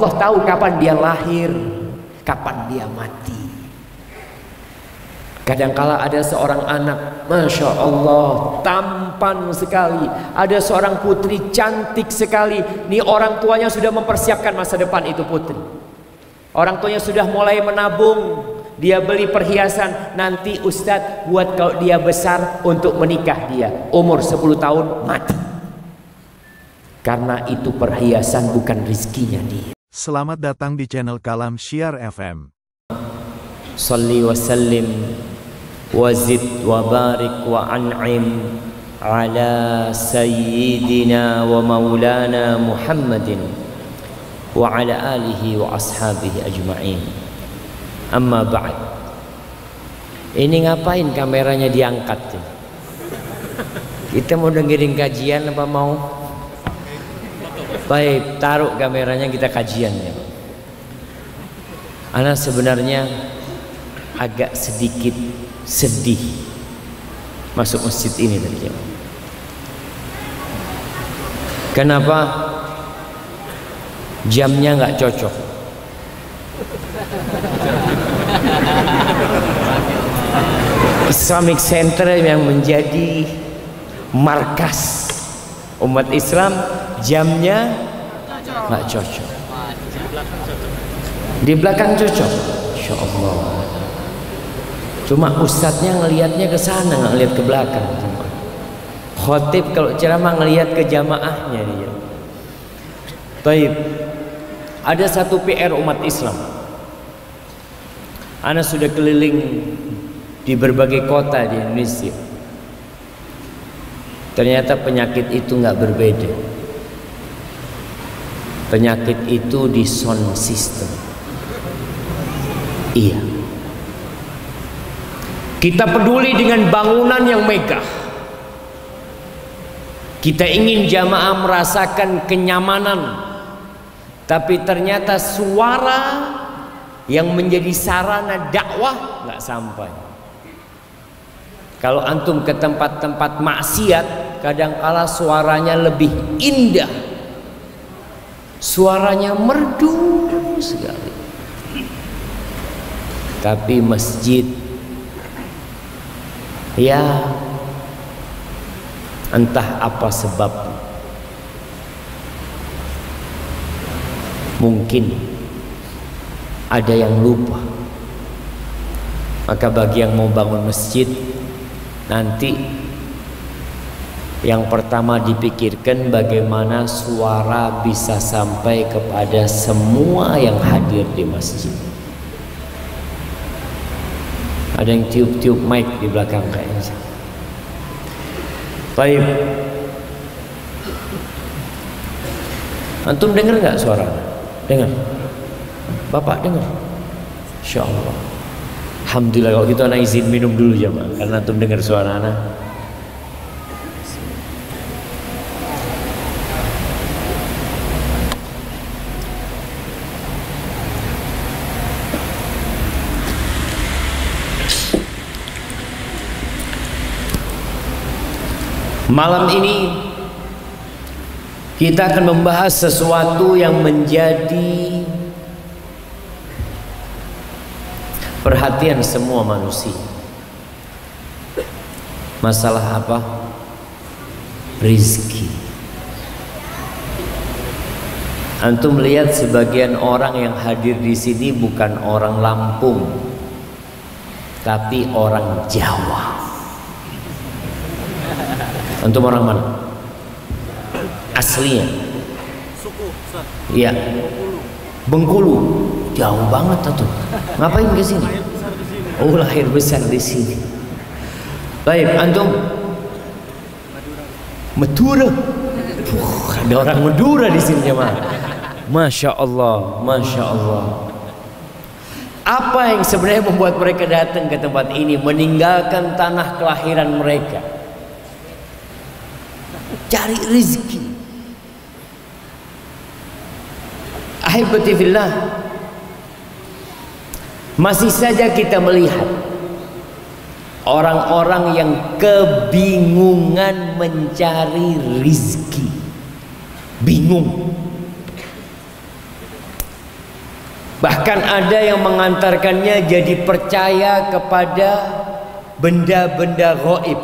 Allah tahu kapan dia lahir, kapan dia mati. Kadangkala ada seorang anak, Masya Allah, tampan sekali. Ada seorang putri cantik sekali. Ini orang tuanya sudah mempersiapkan masa depan itu putri. Orang tuanya sudah mulai menabung. Dia beli perhiasan. Nanti Ustadz buat kalau dia besar untuk menikah dia. Umur 10 tahun mati. Karena itu perhiasan bukan rizkinya dia. Selamat datang di channel Kalam Syiar FM. Salli wa sallim wazid wa barik wa an'im ala sayyidina wa maulana Muhammadin wa ala alihi wa ashabihi ajma'in. Amma ba'd. Ini ngapain kameranya diangkat? Kita mau dengerin kajian apa mau? Baik, taruh kameranya, kita kajiannya. Ana sebenarnya agak sedikit sedih masuk masjid ini tadi. Kenapa? Jamnya nggak cocok. Islamic Center yang menjadi markas umat Islam, jamnya nggak cocok. Di belakang cocok, Insya Allah. Cuma ustadznya ngelihatnya ke sana, nggak ngelihat ke belakang. Khotib kalau ceramah ngelihat ke jamaahnya dia. Baik, ada satu PR umat Islam. Ana sudah keliling di berbagai kota di Indonesia. Ternyata penyakit itu nggak berbeda. Penyakit itu di sound system. Iya. Kita peduli dengan bangunan yang megah. Kita ingin jamaah merasakan kenyamanan. Tapi ternyata suara yang menjadi sarana dakwah nggak sampai. Kalau antum ke tempat-tempat maksiat, kadangkala suaranya lebih indah, suaranya merdu sekali. Tapi masjid, ya entah apa sebab, mungkin ada yang lupa. Maka bagi yang mau bangun masjid, nanti yang pertama dipikirkan bagaimana suara bisa sampai kepada semua yang hadir di masjid. Ada yang tiup-tiup mic di belakang kayaknya. Baik. Antum dengar nggak suara? Dengar. Bapak dengar? Insya Allah. Alhamdulillah. Kalau gitu anak izin minum dulu ya, Pak, karena antum dengar suara anak. Malam ini kita akan membahas sesuatu yang menjadi perhatian semua manusia. Masalah apa? Rizki. Antum melihat sebagian orang yang hadir di sini bukan orang Lampung, tapi orang Jawa. Antum orang mana? Aslinya? Iya. Bengkulu. Jauh banget tuh. Ngapain ke sini? Oh, lahir besar di sini. Baik, antum Madura. Ada orang Madura di sini, jemaah. Masya Allah, Masya Allah. Apa yang sebenarnya membuat mereka datang ke tempat ini, meninggalkan tanah kelahiran mereka? Cari rezeki. Ahibati fillah, masih saja kita melihat orang-orang yang kebingungan mencari rezeki. Bingung. Bahkan ada yang mengantarkannya jadi percaya kepada benda-benda gaib.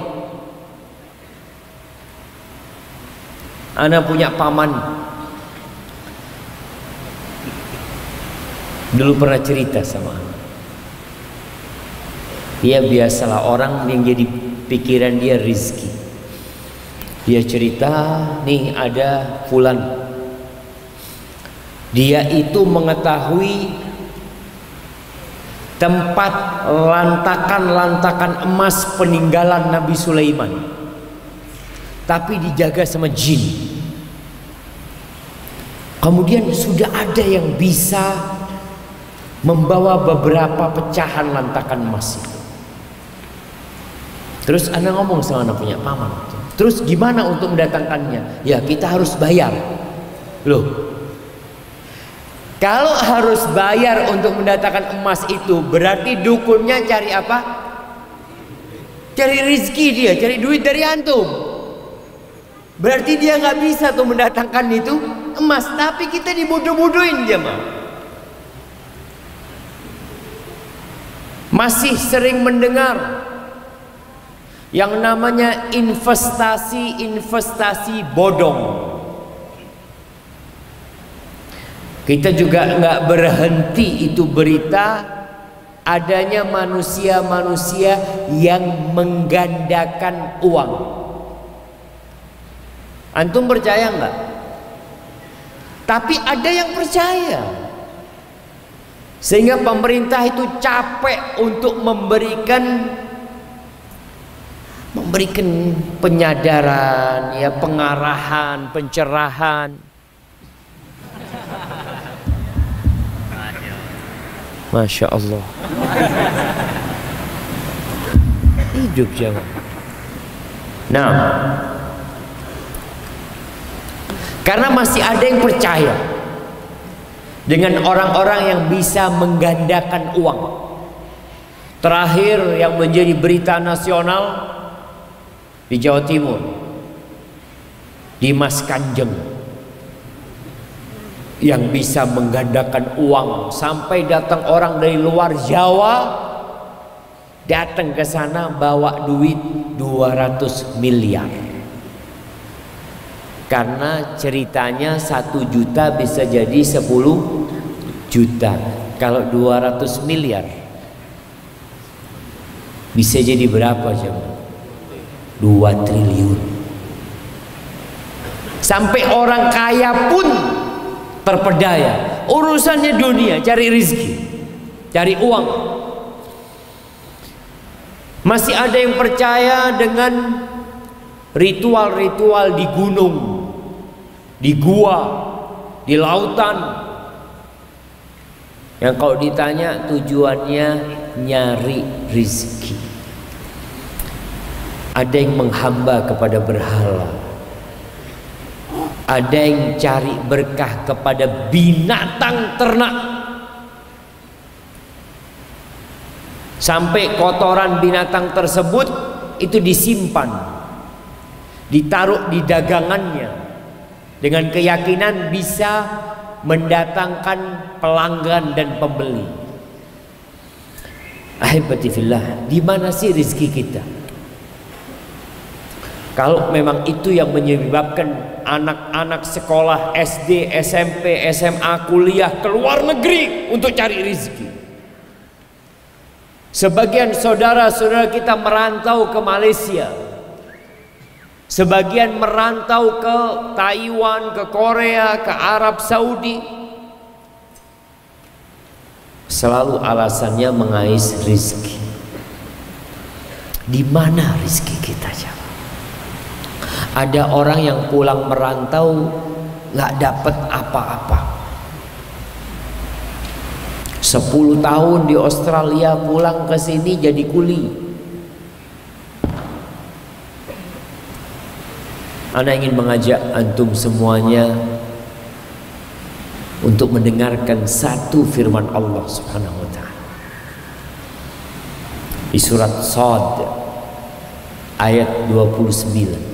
Ana punya paman, dulu pernah cerita sama ana. Dia biasalah orang yang jadi pikiran dia rizki. Dia cerita, nih ada fulan, dia itu mengetahui tempat lantakan-lantakan emas peninggalan Nabi Sulaiman, tapi dijaga sama jin. Kemudian sudah ada yang bisa membawa beberapa pecahan lantakan emas itu. Terus ana ngomong sama anak punya paman, terus gimana untuk mendatangkannya? Ya kita harus bayar. Loh, kalau harus bayar untuk mendatangkan emas itu, berarti dukunnya cari apa? Cari rezeki dia, cari duit dari antum. Berarti dia nggak bisa tuh mendatangkan itu emas, tapi kita dibodoh-bodohin jemaah. Masih sering mendengar yang namanya investasi bodong. Kita juga nggak berhenti itu berita adanya manusia-manusia yang menggandakan uang. Antum percaya nggak? Tapi ada yang percaya, sehingga pemerintah itu capek untuk memberikan penyadaran, ya, pengarahan, pencerahan. Masya Allah. Hidup jangan. Nah, karena masih ada yang percaya dengan orang-orang yang bisa menggandakan uang. Terakhir yang menjadi berita nasional di Jawa Timur, Dimas Kanjeng, yang bisa menggandakan uang sampai datang orang dari luar Jawa, datang ke sana bawa duit 200 miliar. Karena ceritanya 1 juta bisa jadi 10 juta. Kalau 200 miliar bisa jadi berapa coba? 2 triliun. Sampai orang kaya pun terpedaya. Urusannya dunia, cari rezeki, cari uang. Masih ada yang percaya dengan ritual-ritual di gunung, di gua, di lautan, yang kalau ditanya tujuannya nyari rezeki. Ada yang menghamba kepada berhala, ada yang cari berkah kepada binatang ternak, sampai kotoran binatang tersebut itu disimpan, ditaruh di dagangannya, dengan keyakinan bisa mendatangkan pelanggan dan pembeli. Ahibati fillah, di mana sih rezeki kita? Kalau memang itu yang menyebabkan anak-anak sekolah SD, SMP, SMA, kuliah keluar negeri untuk cari rezeki. Sebagian saudara-saudara kita merantau ke Malaysia, sebagian merantau ke Taiwan, ke Korea, ke Arab Saudi. Selalu alasannya mengais rezeki. Di mana rezeki kita, jemaah? Ada orang yang pulang merantau nggak dapat apa-apa. 10 tahun di Australia, pulang ke sini jadi kuli. Ana ingin mengajak antum semuanya untuk mendengarkan satu firman Allah Subhanahu wa ta'ala di surat Shad ayat 29.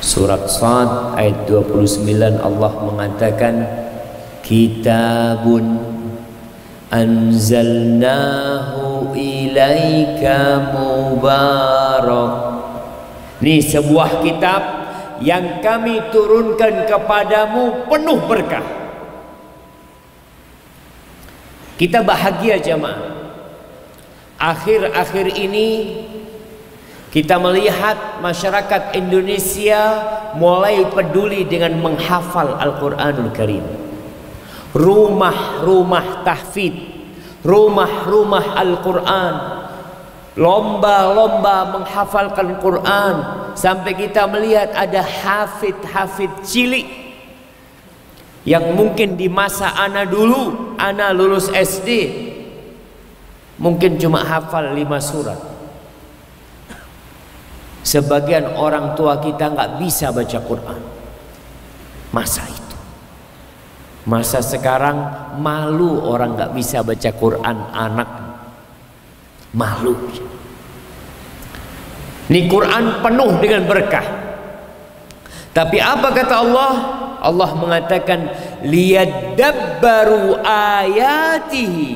Surat Shad ayat 29, Allah mengatakan, kitabun anzalnahu ilaika mubarak. Ini sebuah kitab yang kami turunkan kepadamu penuh berkah. Kita bahagia jemaah. Akhir-akhir ini kita melihat masyarakat Indonesia mulai peduli dengan menghafal Al-Quranul Karim. Rumah-rumah tahfidz, rumah-rumah Al-Quran, lomba-lomba menghafalkan Quran, sampai kita melihat ada hafidz cilik yang mungkin di masa ana dulu, ana lulus SD, mungkin cuma hafal 5 surat. Sebagian orang tua kita nggak bisa baca Quran. Masa itu, masa sekarang malu orang nggak bisa baca Quran, anak malu. Ini Quran penuh dengan berkah. Tapi apa kata Allah? Allah mengatakan liyadabbaru ayatihi,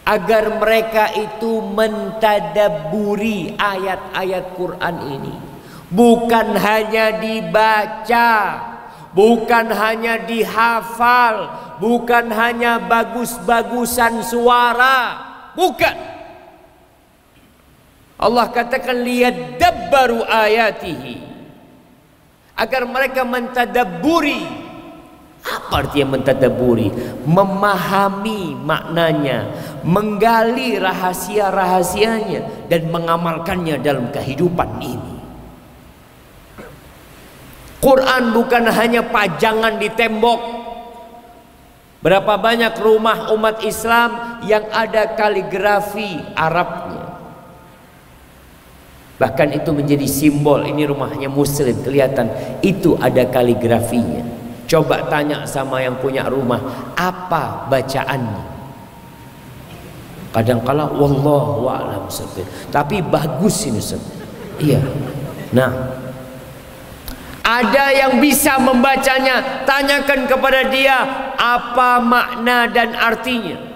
agar mereka itu mentadabburi ayat-ayat Quran ini. Bukan hanya dibaca, bukan hanya dihafal, bukan hanya bagus-bagusan suara, bukan. Allah katakan liyadabbaru ayatihi, agar mereka mentadabburi. Apa artinya mentadabburi? Memahami maknanya, menggali rahasia-rahasianya, dan mengamalkannya dalam kehidupan ini. Quran bukan hanya pajangan di tembok. Berapa banyak rumah umat Islam yang ada kaligrafi Arabnya. Bahkan itu menjadi simbol, ini rumahnya muslim, kelihatan itu ada kaligrafinya. Coba tanya sama yang punya rumah, apa bacaannya? Kadang-kala wallahu a'lam bishawab, tapi bagus ini Ustaz. Iya. Nah, ada yang bisa membacanya, tanyakan kepada dia apa makna dan artinya.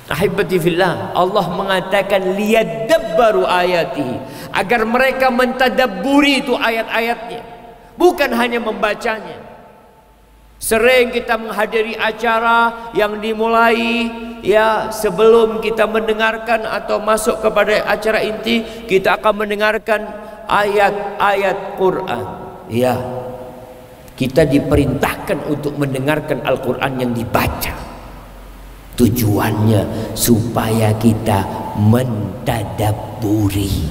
Ahibati fillah, Allah mengatakan liyadabbaru ayatihi, agar mereka mentadabburi itu ayat-ayatnya, bukan hanya membacanya. Sering kita menghadiri acara yang dimulai ya sebelum kita mendengarkan atau masuk kepada acara inti, kita akan mendengarkan ayat-ayat Quran. Ya, kita diperintahkan untuk mendengarkan Al-Quran yang dibaca. Tujuannya supaya kita mentadabburi.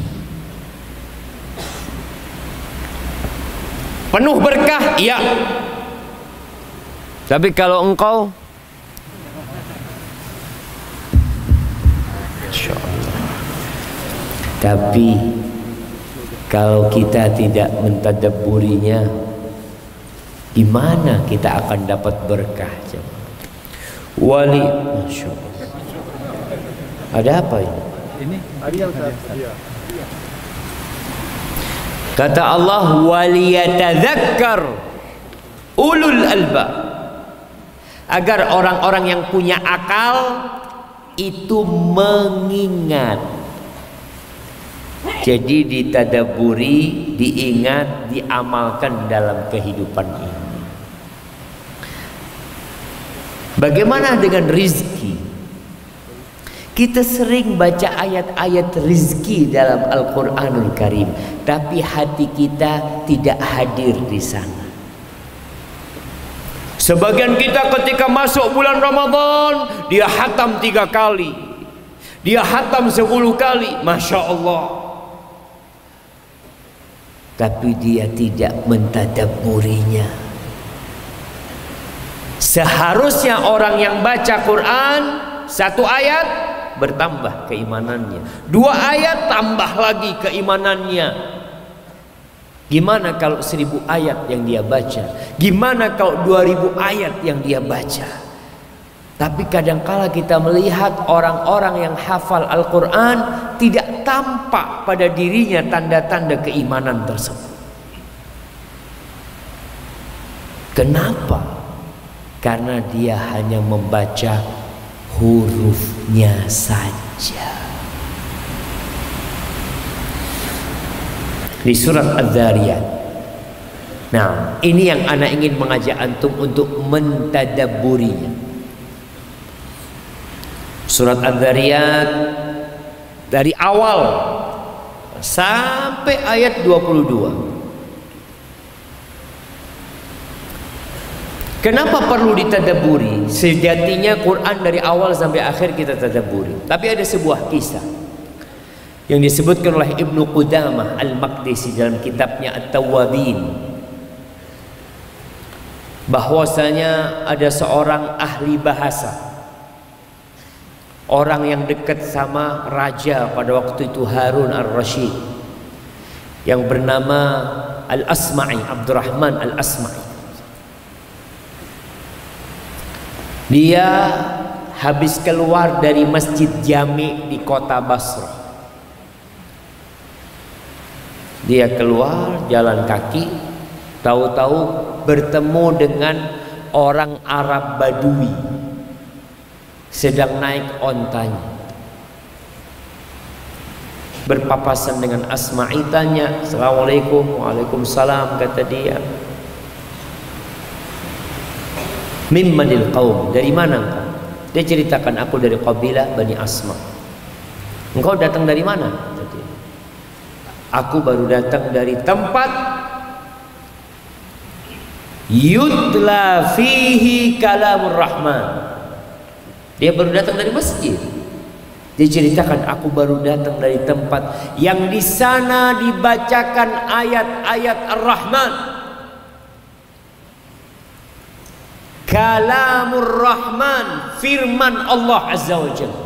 Penuh berkah, iya. Tapi kalau engkau, Insya Allah. Tapi kalau kita tidak mentadabburinya, gimana kita akan dapat berkah? Wali, Masya Allah. Ada apa ini? Kata Allah, waliyatadzakkar ulul albab, agar orang-orang yang punya akal itu mengingat. Jadi ditadabburi, diingat, diamalkan dalam kehidupan ini. Bagaimana dengan rizki? Kita sering baca ayat-ayat rizki dalam Al-Quranul Karim, tapi hati kita tidak hadir di sana. Sebagian kita ketika masuk bulan Ramadan, dia hatam 3 kali, dia hatam 10 kali, Masya Allah. Tapi dia tidak mentadabburinya. Seharusnya orang yang baca Quran 1 ayat bertambah keimanannya, 2 ayat tambah lagi keimanannya. Gimana kalau 1000 ayat yang dia baca? Gimana kalau 2000 ayat yang dia baca? Tapi kadangkala kita melihat orang-orang yang hafal Al-Quran tidak tampak pada dirinya tanda-tanda keimanan tersebut. Kenapa? Karena dia hanya membaca hurufnya saja. Di surat Az-Zariyat. Nah, ini yang ana ingin mengajak antum untuk mentadabburinya. Surat Az-Zariyat dari awal sampai ayat 22. Kenapa perlu ditadabburi? Sejatinya Quran dari awal sampai akhir kita tadabburi. Tapi ada sebuah kisah yang disebutkan oleh Ibnu Qudamah Al-Maqdisi dalam kitabnya At-Tawwabin, bahwasanya ada seorang ahli bahasa, orang yang dekat sama raja pada waktu itu, Harun Ar-Rasyid, yang bernama Al-Asma'i, Abdurrahman Al-Asma'i. Dia habis keluar dari Masjid Jami di kota Basrah. Dia keluar jalan kaki, tahu-tahu bertemu dengan orang Arab Badui sedang naik ontanya. Berpapasan dengan Asma'i, tanya, "Assalamualaikum." "Waalaikumsalam," kata dia. "Mimmanil qaum?" "Dari mana engkau?" Dia ceritakan, "Aku dari kabilah Bani Asma." "Engkau datang dari mana?" "Aku baru datang dari tempat yutla fihi kalamur rahman." Dia baru datang dari masjid. Dia ceritakan, "Aku baru datang dari tempat yang di sana dibacakan ayat-ayat Ar-Rahman. Kalamur Rahman, firman Allah Azza wa Jalla."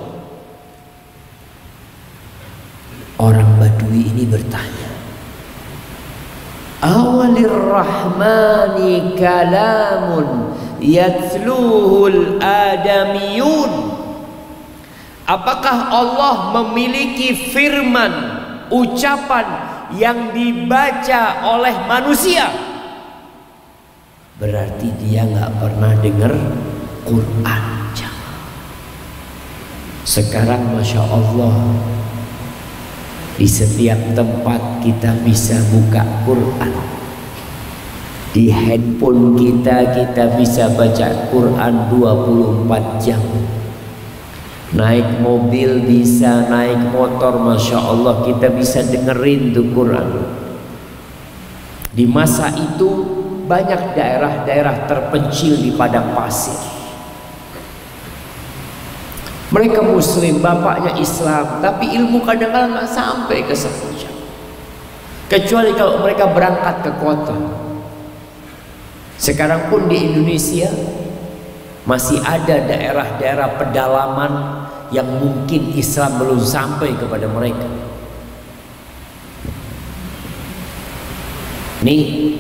Orang Badui ini bertanya, "Awalir Rahmani kalamun yatluhul adamiyun?" Apakah Allah memiliki firman, ucapan yang dibaca oleh manusia? Berarti dia nggak pernah dengar Quran. Sekarang Masya Allah, di setiap tempat kita bisa buka Quran. Di handphone kita bisa baca Quran 24 jam. Naik mobil bisa, naik motor, Masya Allah kita bisa dengerin tuh Quran. Di masa itu banyak daerah-daerah terpencil di padang pasir. Mereka Muslim, bapaknya Islam, tapi ilmu kadang-kadang nggak sampai ke sana. Kecuali kalau mereka berangkat ke kota. Sekarang pun di Indonesia masih ada daerah-daerah pedalaman yang mungkin Islam belum sampai kepada mereka. Nih,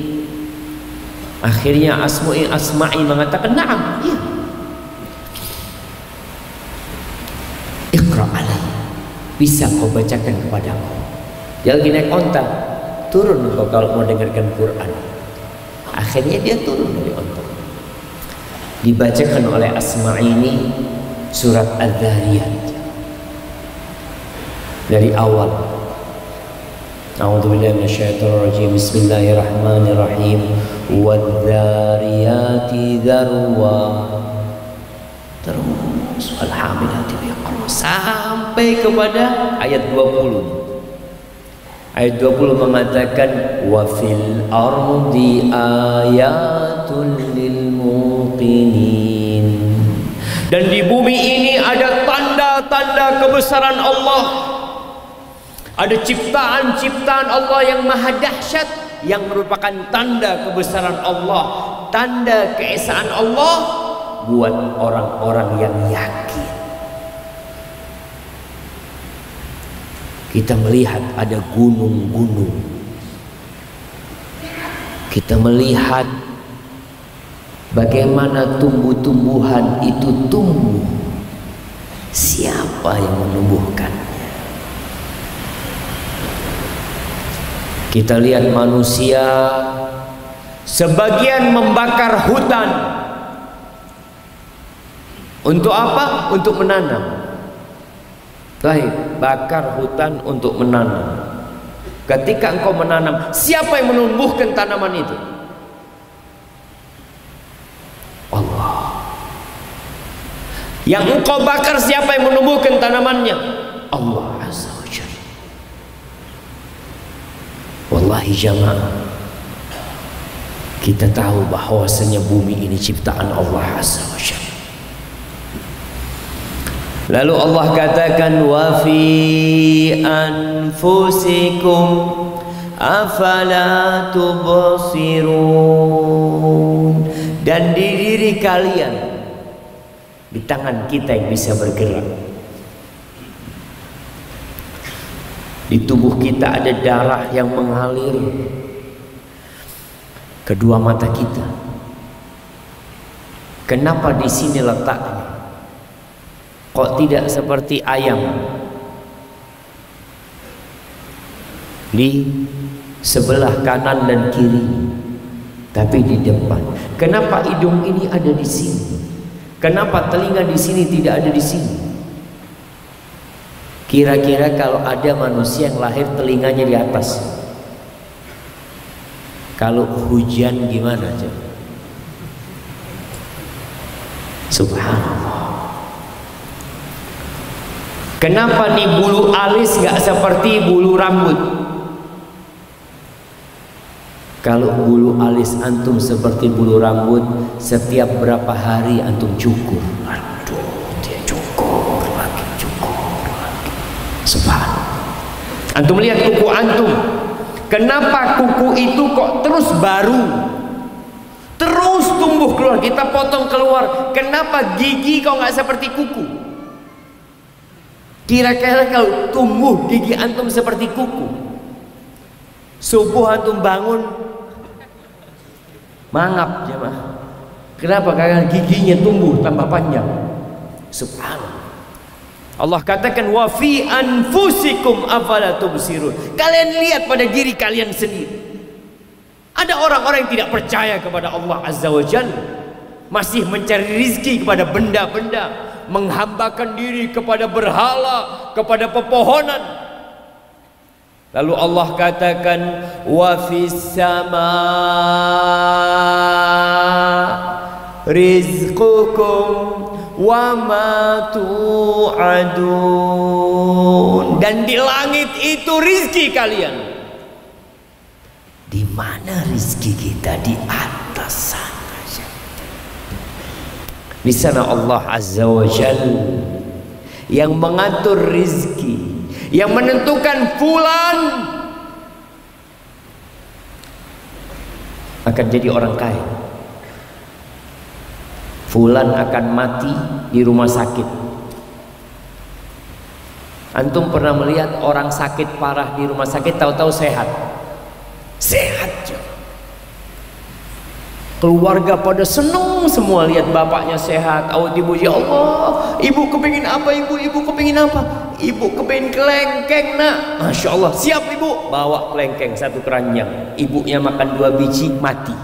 akhirnya Asma'i mengatakan, "Na'am, iya. Iqra alaihi, bisa kau bacakan kepadaku." Dia lagi naik onta, "Turun kau kalau mau dengarkan Quran." Akhirnya dia turun dari onta. Dibacakan oleh Asma'i ini surat Az-Zariyat dari awal. A'udzubillahi minasyaitonir rajim. Bismillahirrahmanirrahim. Wadz-dzariyati dzarwa. Terus al-hamidati biqra sampai kepada ayat 20. Ayat 20 mengatakan, "Wa fil ardi ayatul lil muqinin." Dan di bumi ini ada tanda-tanda kebesaran Allah. Ada ciptaan-ciptaan Allah yang maha dahsyat, yang merupakan tanda kebesaran Allah, tanda keesaan Allah buat orang-orang yang yakin. Kita melihat ada gunung-gunung. Kita melihat bagaimana tumbuh-tumbuhan itu tumbuh. Siapa yang menumbuhkannya? Kita lihat manusia Sebagian membakar hutan. Untuk apa? Untuk menanam. Baik, bakar hutan untuk menanam. Ketika engkau menanam, siapa yang menumbuhkan tanaman itu? Allah. Yang engkau bakar, siapa yang menumbuhkan tanamannya? Allah Azza wa Jalla. Wallahi jamaah, kita tahu bahwasanya bumi ini ciptaan Allah Azza wa Jalla. Lalu Allah katakan, wa fi anfusikum afala tubsirun. Dan di diri kalian, di tangan kita yang bisa bergerak. Di tubuh kita ada darah yang mengalir. Kedua mata kita. Kenapa di sini letaknya? Kok tidak seperti ayam di sebelah kanan dan kiri, tapi di depan? Kenapa hidung ini ada di sini? Kenapa telinga di sini tidak ada di sini? Kira-kira kalau ada manusia yang lahir telinganya di atas, kalau hujan gimana coba? Subhanallah. Kenapa nih bulu alis gak seperti bulu rambut? Kalau bulu alis antum seperti bulu rambut, setiap berapa hari antum cukur? Aduh, dia cukur lagi, cukur lagi. Subhanallah. Antum lihat kuku antum. Kenapa kuku itu kok terus baru? Terus tumbuh keluar, kita potong keluar. Kenapa gigi kok gak seperti kuku? Kira-kira kalau tumbuh gigi antum seperti kuku, subuh antum bangun mangap jemaah. Kenapa? Karena giginya tumbuh tambah panjang. Subhanallah. Allah katakan, wa fi anfusikum afala tubsirun. Kalian lihat pada diri kalian sendiri. Ada orang-orang yang tidak percaya kepada Allah Azza wa Jalla, masih mencari rizki kepada benda-benda, menghambakan diri kepada berhala, kepada pepohonan. Lalu Allah katakan, wa fis sama rizqukum wa ma tu'adun. Dan di langit itu rizki kalian. Di mana rizki kita? Di atas sana. Di sana Allah Azza wa Jalla yang mengatur rizki, yang menentukan fulan akan jadi orang kaya, fulan akan mati di rumah sakit. Antum pernah melihat orang sakit parah di rumah sakit, tahu-tahu sehat, sehat juga. Keluarga pada senang semua lihat bapaknya sehat. Awak dipuji Allah. Ibu kepingin apa ibu? Ibu kepingin apa? Ibu kepingin kelengkeng nak. Masya Allah. Siap ibu. Bawa kelengkeng satu keranjang. Ibunya makan 2 biji mati.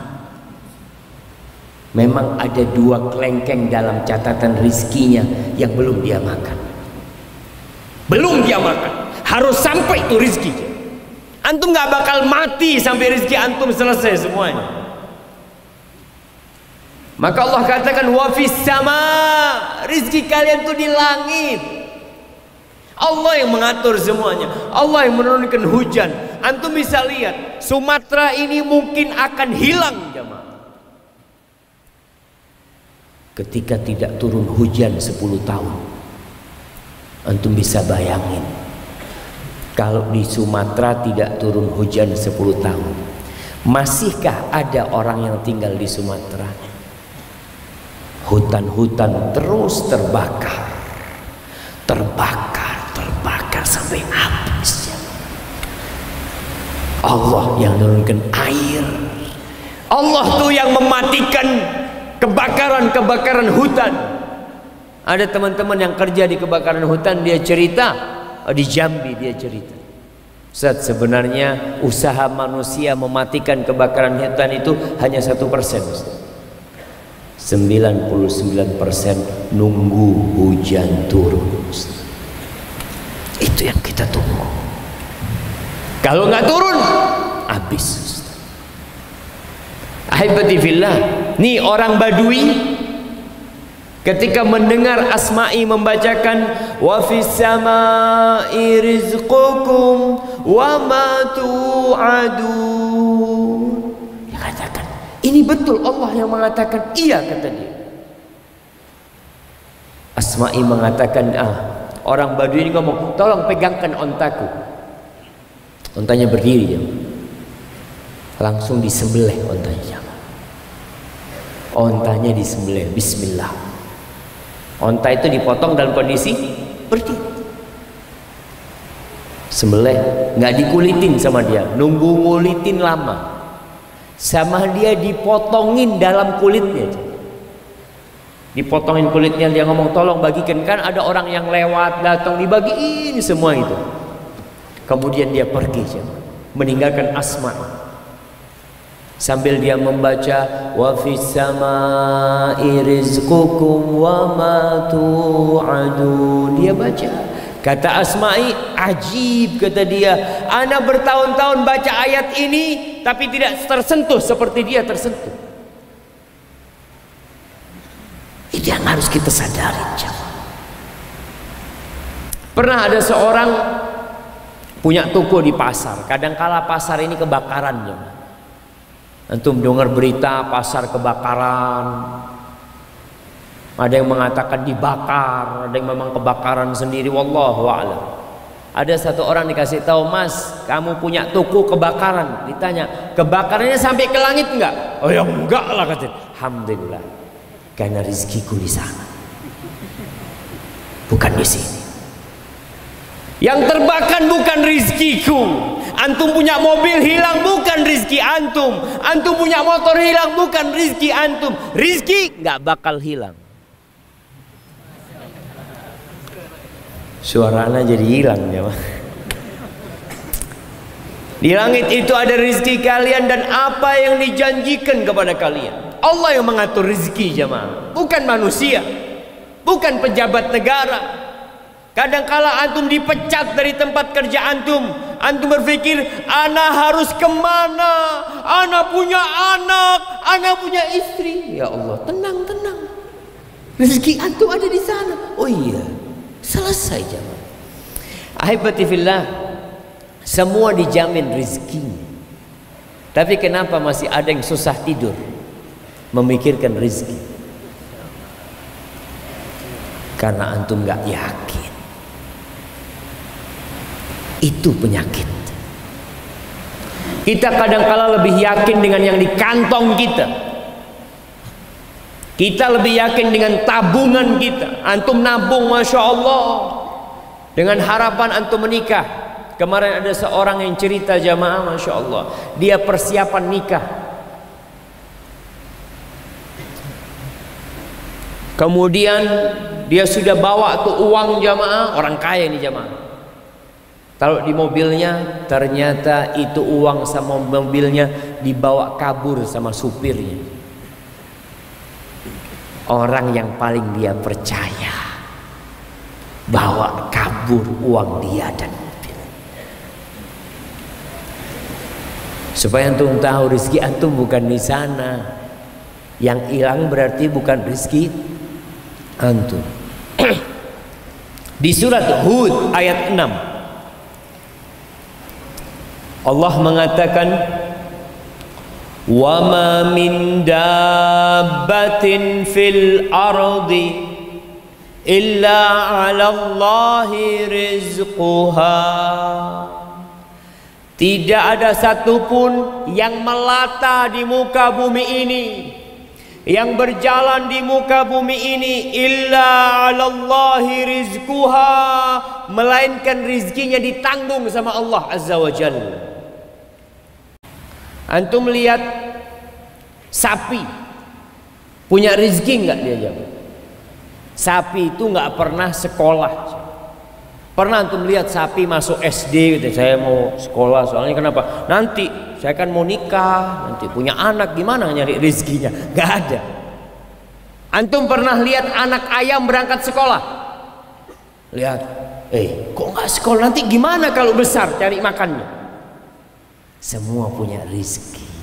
Memang ada 2 kelengkeng dalam catatan rizkinya yang belum dia makan. Belum dia makan. Harus sampai itu rizki. Antum gak bakal mati sampai rizki antum selesai semuanya. Maka Allah katakan, wa fis sama, rizki kalian tuh di langit. Allah yang mengatur semuanya. Allah yang menurunkan hujan. Antum bisa lihat, Sumatera ini mungkin akan hilang jemaah ketika tidak turun hujan 10 tahun. Antum bisa bayangin, kalau di Sumatera tidak turun hujan 10 tahun, masihkah ada orang yang tinggal di Sumatera? Hutan-hutan terus terbakar, terbakar, terbakar sampai habis. Allah yang menurunkan air. Allah tuh yang mematikan kebakaran-kebakaran hutan. Ada teman-teman yang kerja di kebakaran hutan, dia cerita, di Jambi dia cerita. Ustaz, sebenarnya usaha manusia mematikan kebakaran hutan itu hanya 1%. 99% nunggu hujan turun. Itu yang kita tunggu. Kalau nggak turun, habis. Ahibati fillah, nih orang Badui ketika mendengar Asma'i membacakan wa fis samai rizqukum wa ma tu'adun, dia katakan ini betul Allah yang mengatakan. Iya, kata dia. Asma'i mengatakan, orang Badui ini ngomong, tolong pegangkan ontaku. Ontanya berdiri, langsung disembelih ontanya. Ontanya disembelih, bismillah. Onta itu dipotong dalam kondisi berdiri. Sembelih, nggak dikulitin sama dia, nunggu ngulitin lama. Sama dia dipotongin dalam kulitnya. Dipotongin kulitnya, dia ngomong tolong bagikan, kan ada orang yang lewat datang dibagiin semua itu. Kemudian dia pergi, meninggalkan Asma. Sambil dia membaca wa fis samai rizqukum wa ma tu'adun, dia baca. Kata Asma'i, ajib, kata dia, ana bertahun-tahun baca ayat ini tapi tidak tersentuh seperti dia tersentuh. Itu yang harus kita sadari. Pernah ada seorang punya toko di pasar. Kadangkala pasar ini kebakaran. Antum dengar berita pasar kebakaran. Ada yang mengatakan dibakar, ada yang memang kebakaran sendiri, wallahu a'lam. Ada satu orang dikasih tahu, Mas, kamu punya toko kebakaran. Ditanya, kebakarannya sampai ke langit enggak? Oh ya enggak lah, katanya. Alhamdulillah, karena rizkiku di sana, bukan di sini. Yang terbakar bukan rizkiku. Antum punya mobil hilang bukan rizki antum. Antum punya motor hilang bukan rizki antum. Rizki nggak bakal hilang. Suaranya jadi hilang ya. Di langit itu ada rizki kalian dan apa yang dijanjikan kepada kalian. Allah yang mengatur rizki, jemaah, bukan manusia, bukan pejabat negara. Kadangkala antum dipecat dari tempat kerja antum, antum berpikir, ana harus kemana? Ana punya anak, ana punya istri. Ya Allah, tenang, tenang. Rezeki antum ada di sana. Oh iya, selesai jemaah. Ahibati fillah, semua dijamin rezekinya. Tapi kenapa masih ada yang susah tidur memikirkan rezeki? Karena antum nggak yakin. Itu penyakit. Kita kadangkala lebih yakin dengan yang di kantong kita. Kita lebih yakin dengan tabungan kita. Antum nabung, masya Allah, dengan harapan antum menikah. Kemarin ada seorang yang cerita, jamaah, masya Allah, dia persiapan nikah. Kemudian dia sudah bawa tuh uang, jamaah, orang kaya ini jamaah. Taruh di mobilnya, ternyata itu uang sama mobilnya dibawa kabur sama supirnya. Orang yang paling dia percaya bawa kabur uang dia dan mobil. Supaya antum tahu rezeki antum bukan di sana. Yang hilang berarti bukan rezeki antum. Di surat Hud ayat 6 Allah mengatakan, wa ma min dabbatin fil ardi illa 'ala Allahi rizquha. Tidak ada satupun yang melata di muka bumi ini, yang berjalan di muka bumi ini, illa 'ala Allahi rizquha, melainkan rizkinya ditanggung sama Allah Azza wa Jalla. Antum lihat sapi punya rezeki enggak dia jawab? Sapi itu enggak pernah sekolah. Pernah antum lihat sapi masuk SD gitu, saya mau sekolah soalnya kenapa? Nanti saya kan mau nikah, nanti punya anak, gimana nyari rezekinya? Gak ada. Antum pernah lihat anak ayam berangkat sekolah? Lihat, kok nggak sekolah, nanti gimana kalau besar cari makannya? Semua punya rezeki.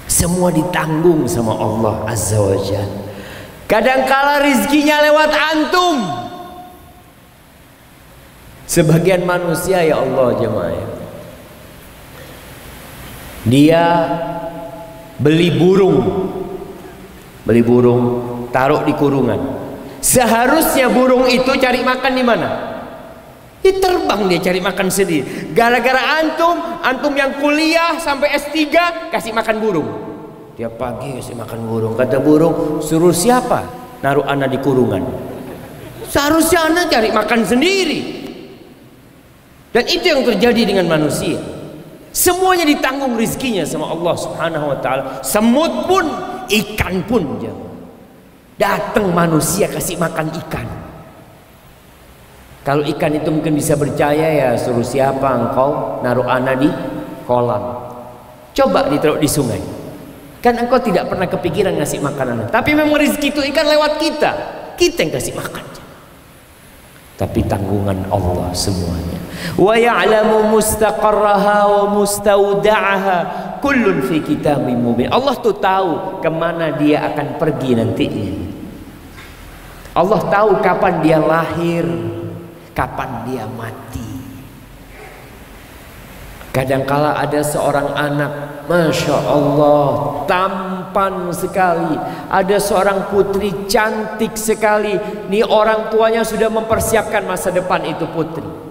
Semua ditanggung sama Allah Azza wa Jalla. Kadangkala rezekinya lewat antum. Sebagian manusia, ya Allah jemaah, dia beli burung, taruh di kurungan. Seharusnya burung itu cari makan di mana? Terbang dia cari makan sendiri. Gara-gara antum yang kuliah sampai S3 kasih makan burung. Tiap pagi kasih makan burung. Kata burung, suruh siapa naruh anak di kurungan? Seharusnya anak cari makan sendiri. Dan itu yang terjadi dengan manusia. Semuanya ditanggung rizkinya sama Allah Subhanahu wa ta'ala. Semut pun, ikan pun. Datang manusia kasih makan ikan. Kalau ikan itu mungkin bisa percaya, ya suruh siapa engkau naruh anak di kolam. Coba ditaruh di sungai. Kan engkau tidak pernah kepikiran ngasih makan anak. Tapi memang rezeki itu ikan lewat kita. Kita yang kasih makan. Tapi tanggungan Allah semuanya. Wa ya'lamu mustaqarraha wa mustauda'aha kullun fi kitabim mubin. Allah tuh tahu kemana dia akan pergi nantinya. Allah tahu kapan dia lahir, kapan dia mati. Kadangkala ada seorang anak, Masya Allah, tampan sekali. Ada seorang putri cantik sekali. Nih orang tuanya sudah mempersiapkan masa depan itu putri.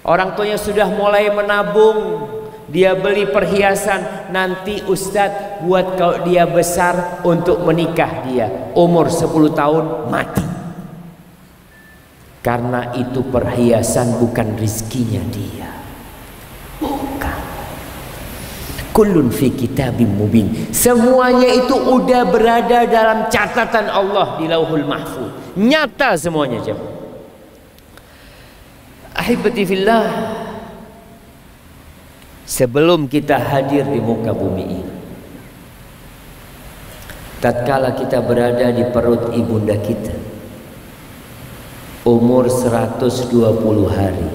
Orang tuanya sudah mulai menabung. Dia beli perhiasan. Nanti Ustadz buat kalau dia besar untuk menikah dia. Umur 10 tahun mati. Karena itu perhiasan bukan rizkinya dia. Kullun fi kitabim mubin. Semuanya itu udah berada dalam catatan Allah di Lauhul Mahfuz. Nyata semuanya, jemaah. Ahibati fillah, sebelum kita hadir di muka bumi ini, tatkala kita berada di perut ibunda kita, umur 120 hari,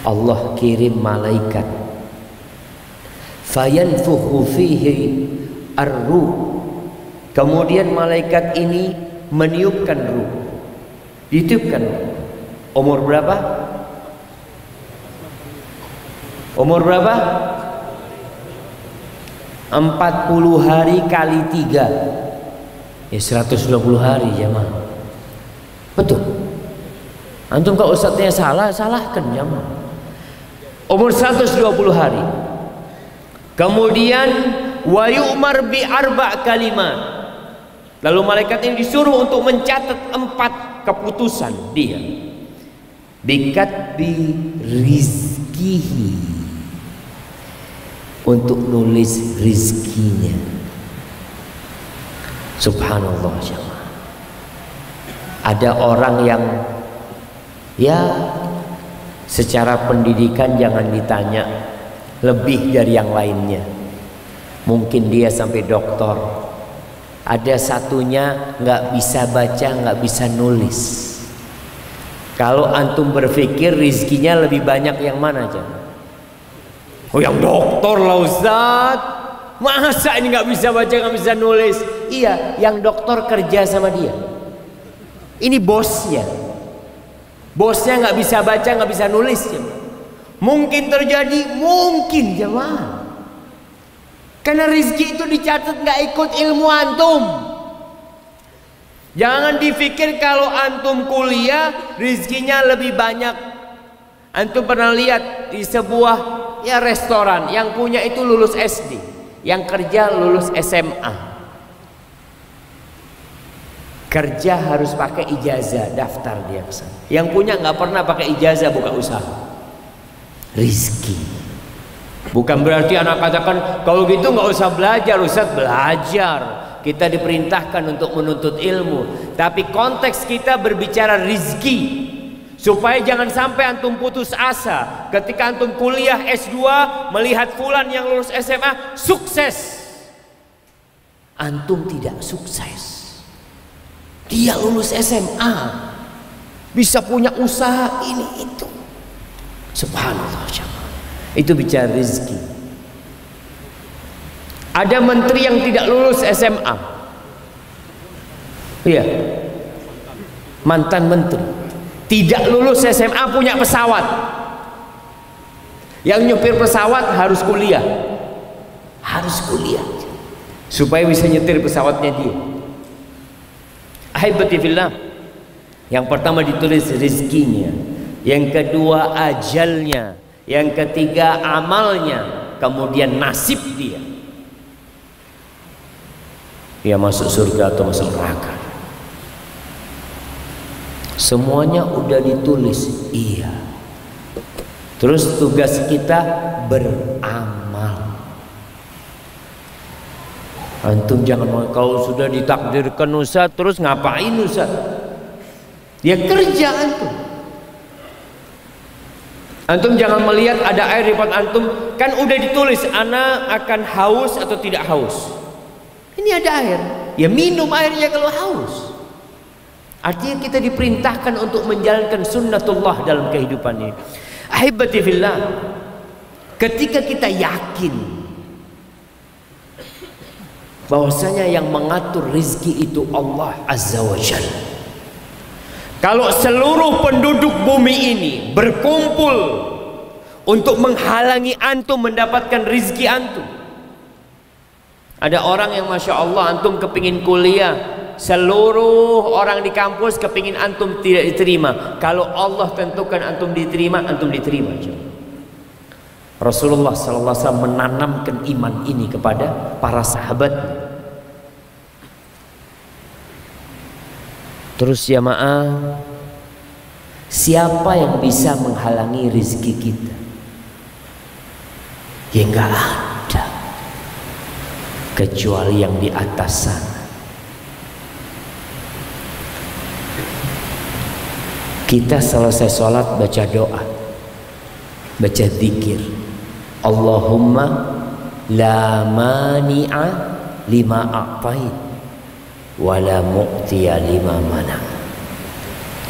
Allah kirim malaikat fayanfukhu fihi ar-ruh. Kemudian malaikat ini meniupkan ruh. Ditiupkan. Umur berapa? Umur berapa? 40 hari kali 3. Ya 120 hari jemaah. Betul. Antum kalau ustadznya salah, salahkan jemaah. Umur 120 hari. Kemudian wa yu'mar bi arba' kalimat. Lalu malaikat ini disuruh untuk mencatat 4 keputusan dia. Bikatbi rizkihi, untuk nulis rizkinya. Subhanallah jemaah. Ada orang yang secara pendidikan jangan ditanya, lebih dari yang lainnya. Mungkin dia sampai doktor. Ada satunya nggak bisa baca, nggak bisa nulis. Kalau antum berpikir rizkinya lebih banyak yang mana aja? Oh yang doktor lah Ustaz. Masa ini nggak bisa baca, nggak bisa nulis? Iya, yang dokter kerja sama dia. Ini bosnya. Bosnya nggak bisa baca, nggak bisa nulis. Mungkin terjadi, mungkin jemaah. Karena rizki itu dicatat nggak ikut ilmu antum. Jangan dipikir kalau antum kuliah rizkinya lebih banyak. Antum pernah lihat di sebuah restoran yang punya itu lulus SD, yang kerja lulus SMA. Kerja harus pakai ijazah, daftar dia kesana. Yang punya nggak pernah pakai ijazah buka usaha. Rizki. Bukan berarti anak katakan kalau gitu nggak usah belajar, Ustaz. Belajar. kita diperintahkan untuk menuntut ilmu, tapi konteks kita berbicara rizki, supaya jangan sampai antum putus asa ketika antum kuliah S2 melihat fulan yang lulus SMA sukses, antum tidak sukses. Dia lulus SMA, bisa punya usaha ini itu, subhanallah. Itu bicara rizki. Ada menteri yang tidak lulus SMA, iya, mantan menteri tidak lulus SMA, punya pesawat. Yang nyupir pesawat harus kuliah, supaya bisa nyetir pesawatnya dia. Ahibati fillah, yang pertama ditulis rizkinya, yang kedua ajalnya, yang ketiga amalnya, kemudian nasib dia. Dia masuk surga atau masuk neraka. Semuanya udah ditulis. Iya. Terus tugas kita beramal. Antum jangan, kalau sudah ditakdirkan Ustaz terus ngapain Ustaz? Ya kerja antum. Antum jangan melihat ada air di depan antum, kan udah ditulis ana akan haus atau tidak haus. Ini ada air, ya minum airnya kalau haus. Artinya kita diperintahkan untuk menjalankan sunnatullah dalam kehidupan ini. Ahibati fillah, ketika kita yakin bahwasanya yang mengatur rizki itu Allah Azza wa Jalla, kalau seluruh penduduk bumi ini berkumpul untuk menghalangi antum mendapatkan rizki antum, ada orang yang Masya Allah antum kepingin kuliah, seluruh orang di kampus kepingin antum tidak diterima. Kalau Allah tentukan antum diterima, antum diterima. Rasulullah SAW menanamkan iman ini kepada para sahabat. Terus jamaah, siapa yang bisa menghalangi rezeki kita? Ya nggak ada, kecuali yang di atas sana. Kita selesai sholat baca doa, baca zikir, Allahumma la mani'a lima a'tait wala mu'tiya lima mana.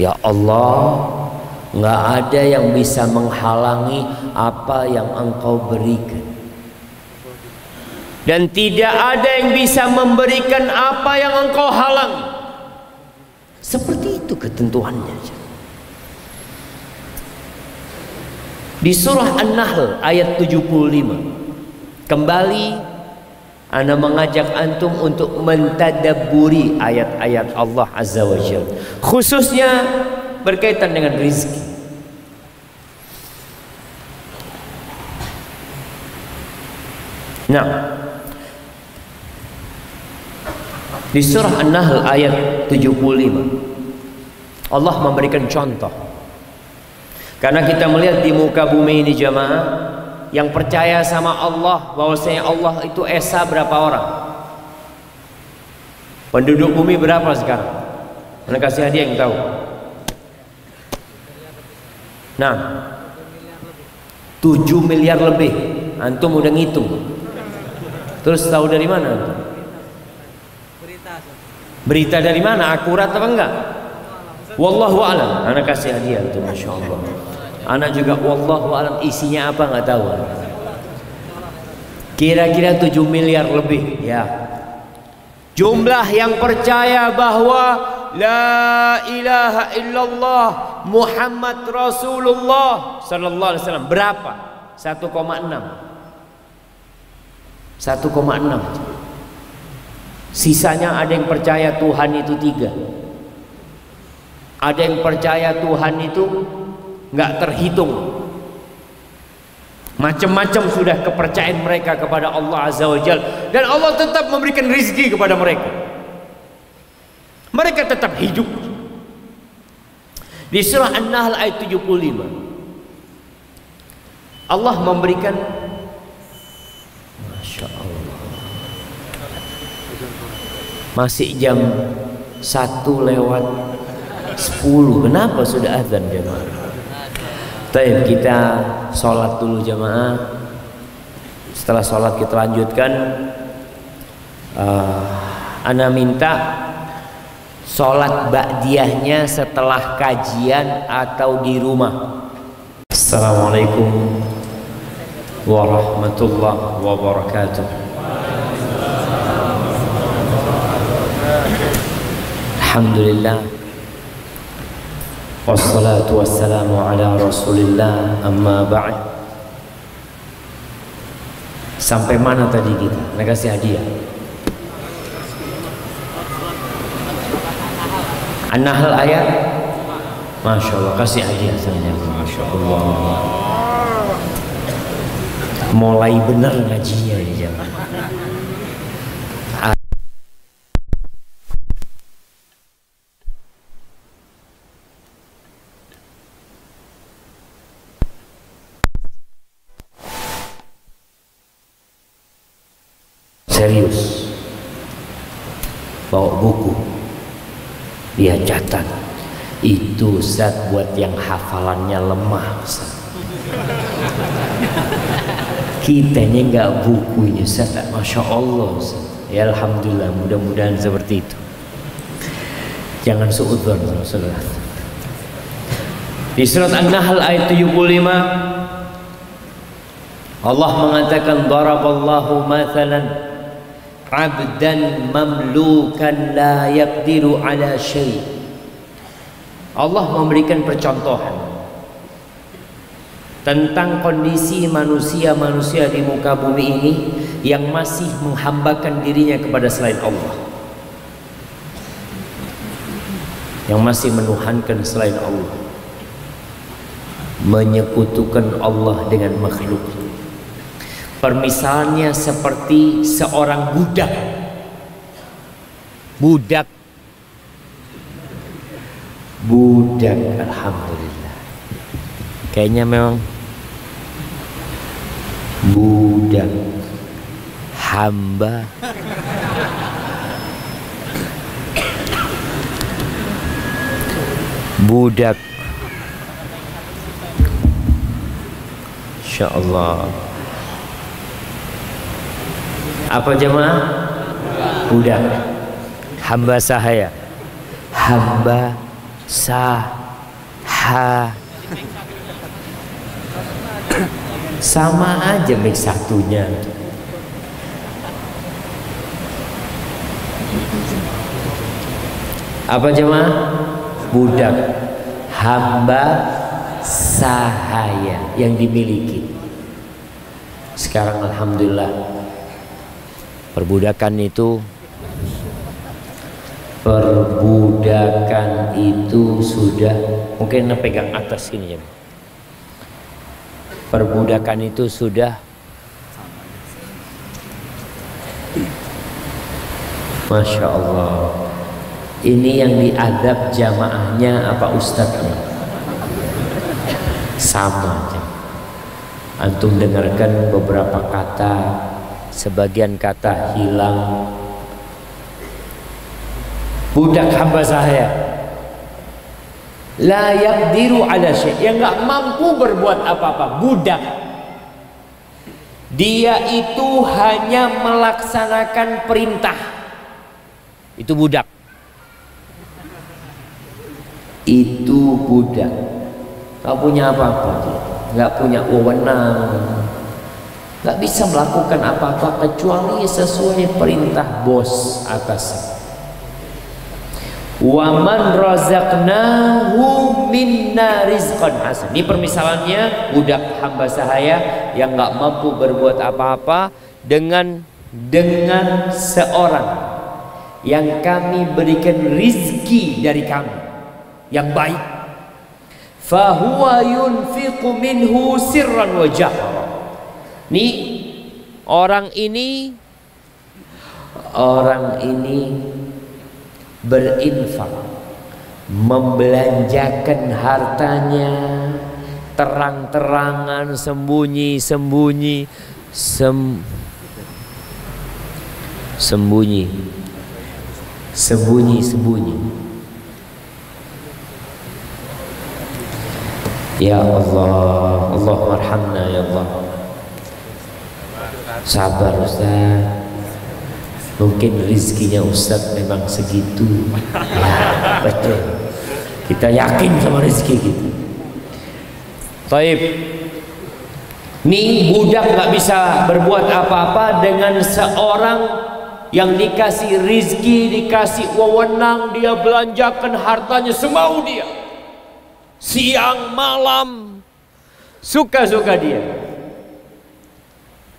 Ya Allah, nggak ada yang bisa menghalangi apa yang Engkau berikan, dan tidak ada yang bisa memberikan apa yang Engkau halangi. Seperti itu ketentuannya. Di surah An-Nahl ayat 75, kembali ana mengajak antum untuk mentadabburi ayat-ayat Allah Azza wa Jalla, khususnya berkaitan dengan rizki. Nah, di surah An-Nahl ayat 75 Allah memberikan contoh. Karena kita melihat di muka bumi ini jamaah, yang percaya sama Allah bahwasanya Allah itu esa berapa orang? Penduduk bumi berapa sekarang? Mana kasih hadiah yang tahu? Nah, 7 miliar lebih. Antum udah ngitung. Terus tahu dari mana? Berita dari mana? Akurat apa enggak? Wallahu a'lam. Anak kasih hadiah itu, masya Allah. Anak juga wallahu a'lam isinya apa nggak tahu. Kira-kira 7 miliar lebih ya. Jumlah yang percaya bahwa la ilaha illallah Muhammad Rasulullah sallallahu alaihi wasallam berapa? 1,6. 1,6. Sisanya ada yang percaya Tuhan itu 3. Ada yang percaya Tuhan itu nggak terhitung. Macam-macam sudah kepercayaan mereka kepada Allah Azza wa Jalla, dan Allah tetap memberikan rizki kepada mereka. Mereka tetap hidup. Di surah An-Nahl ayat 75 Allah memberikan, Masya Allah, Masih jam 1:10. Kenapa sudah azan jemaah? Baik, kita sholat dulu jemaah. Setelah sholat kita lanjutkan. Ana minta sholat ba'diyahnya setelah kajian atau di rumah. Assalamualaikum warahmatullahi wabarakatuh. Alhamdulillah, wassalatu wassalamu ala rasulillah, amma ba'd. Sampai mana tadi kita? Nak kasih hadiah An-Nahl ayat, Masya Allah, kasih hadiah saja. Masya Allah, mulai benar ngajinya ini jangan. Serius, bawa buku, dia catat. Itu Ustaz buat yang hafalannya lemah Ustaz. Kitanya nggak bukunya Ustaz. Masya Allah Ustaz. Ya Alhamdulillah, mudah-mudahan seperti itu. Jangan suudzon saudara. Di surat An-Nahl ayat 75 Allah mengatakan daraballahu mathalan abdan mamlukan la yaqdiru ala syai'. Allah memberikan percontohan tentang kondisi manusia-manusia di muka bumi ini yang masih menghambakan dirinya kepada selain Allah, yang masih menuhankan selain Allah, menyekutukan Allah dengan makhluk. Permisalnya seperti seorang budak. Alhamdulillah, kayaknya memang budak, hamba. Budak, Insya Allah. Apa jemaah? Budak, hamba sahaya, hamba sama aja mix satunya. Apa jemaah? Budak, hamba sahaya yang dimiliki. Sekarang alhamdulillah perbudakan itu sudah, mungkin pegang atas gini ya. Perbudakan itu sudah, Masya Allah. Ini yang diadab jamaahnya apa ustadznya? Sama aja. Antum dengarkan beberapa kata, sebagian kata hilang. Budak hamba saya, la yaqdiru ala syai', yang nggak mampu berbuat apa-apa. Budak, dia itu hanya melaksanakan perintah. Itu budak. Itu budak. Nggak punya apa-apa, nggak punya wewenang, nggak bisa melakukan apa-apa kecuali sesuai perintah bos atasnya. Wa man razaqnahu minna rizqan hasan. Ini permisalannya budak hamba sahaya yang nggak mampu berbuat apa-apa dengan seorang yang kami berikan rizki dari kami yang baik. Fahuwa yunfiqu minhu sirran wa jahra. Nih orang ini berinfak, membelanjakan hartanya terang-terangan, sembunyi. sembunyi-sembunyi. Ya Allah, Allah marhamna ya Allah. Sabar Ustaz, mungkin rizkinya Ustaz memang segitu. Ya, betul, kita yakin sama rizki kita. Taib, nih budak nggak bisa berbuat apa-apa dengan seorang yang dikasih rizki, dikasih wewenang, dia belanjakan hartanya semau dia, siang malam suka-suka dia,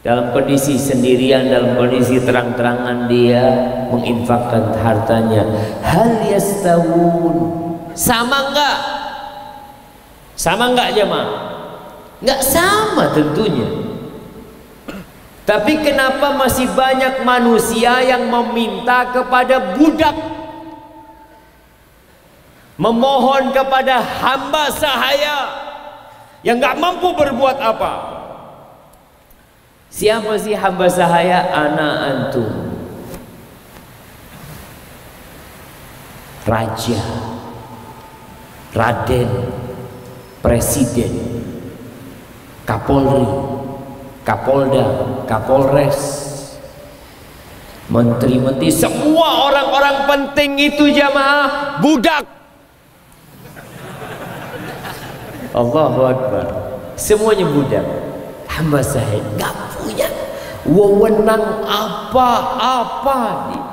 dalam kondisi sendirian, dalam kondisi terang-terangan dia menginfakkan hartanya. Hal yastawun, sama enggak? Sama enggak jemaah? Enggak sama tentunya. Tapi kenapa masih banyak manusia yang meminta kepada budak, memohon kepada hamba sahaya yang enggak mampu berbuat apa? Siapa sih hamba sahaya? Ana antum, raja, raden, presiden, kapolri, kapolda, kapolres, menteri-menteri, semua orang-orang penting itu jamaah budak. Allahu Akbar, semuanya budak. Hamba saya nggak punya wewenang apa-apa nih.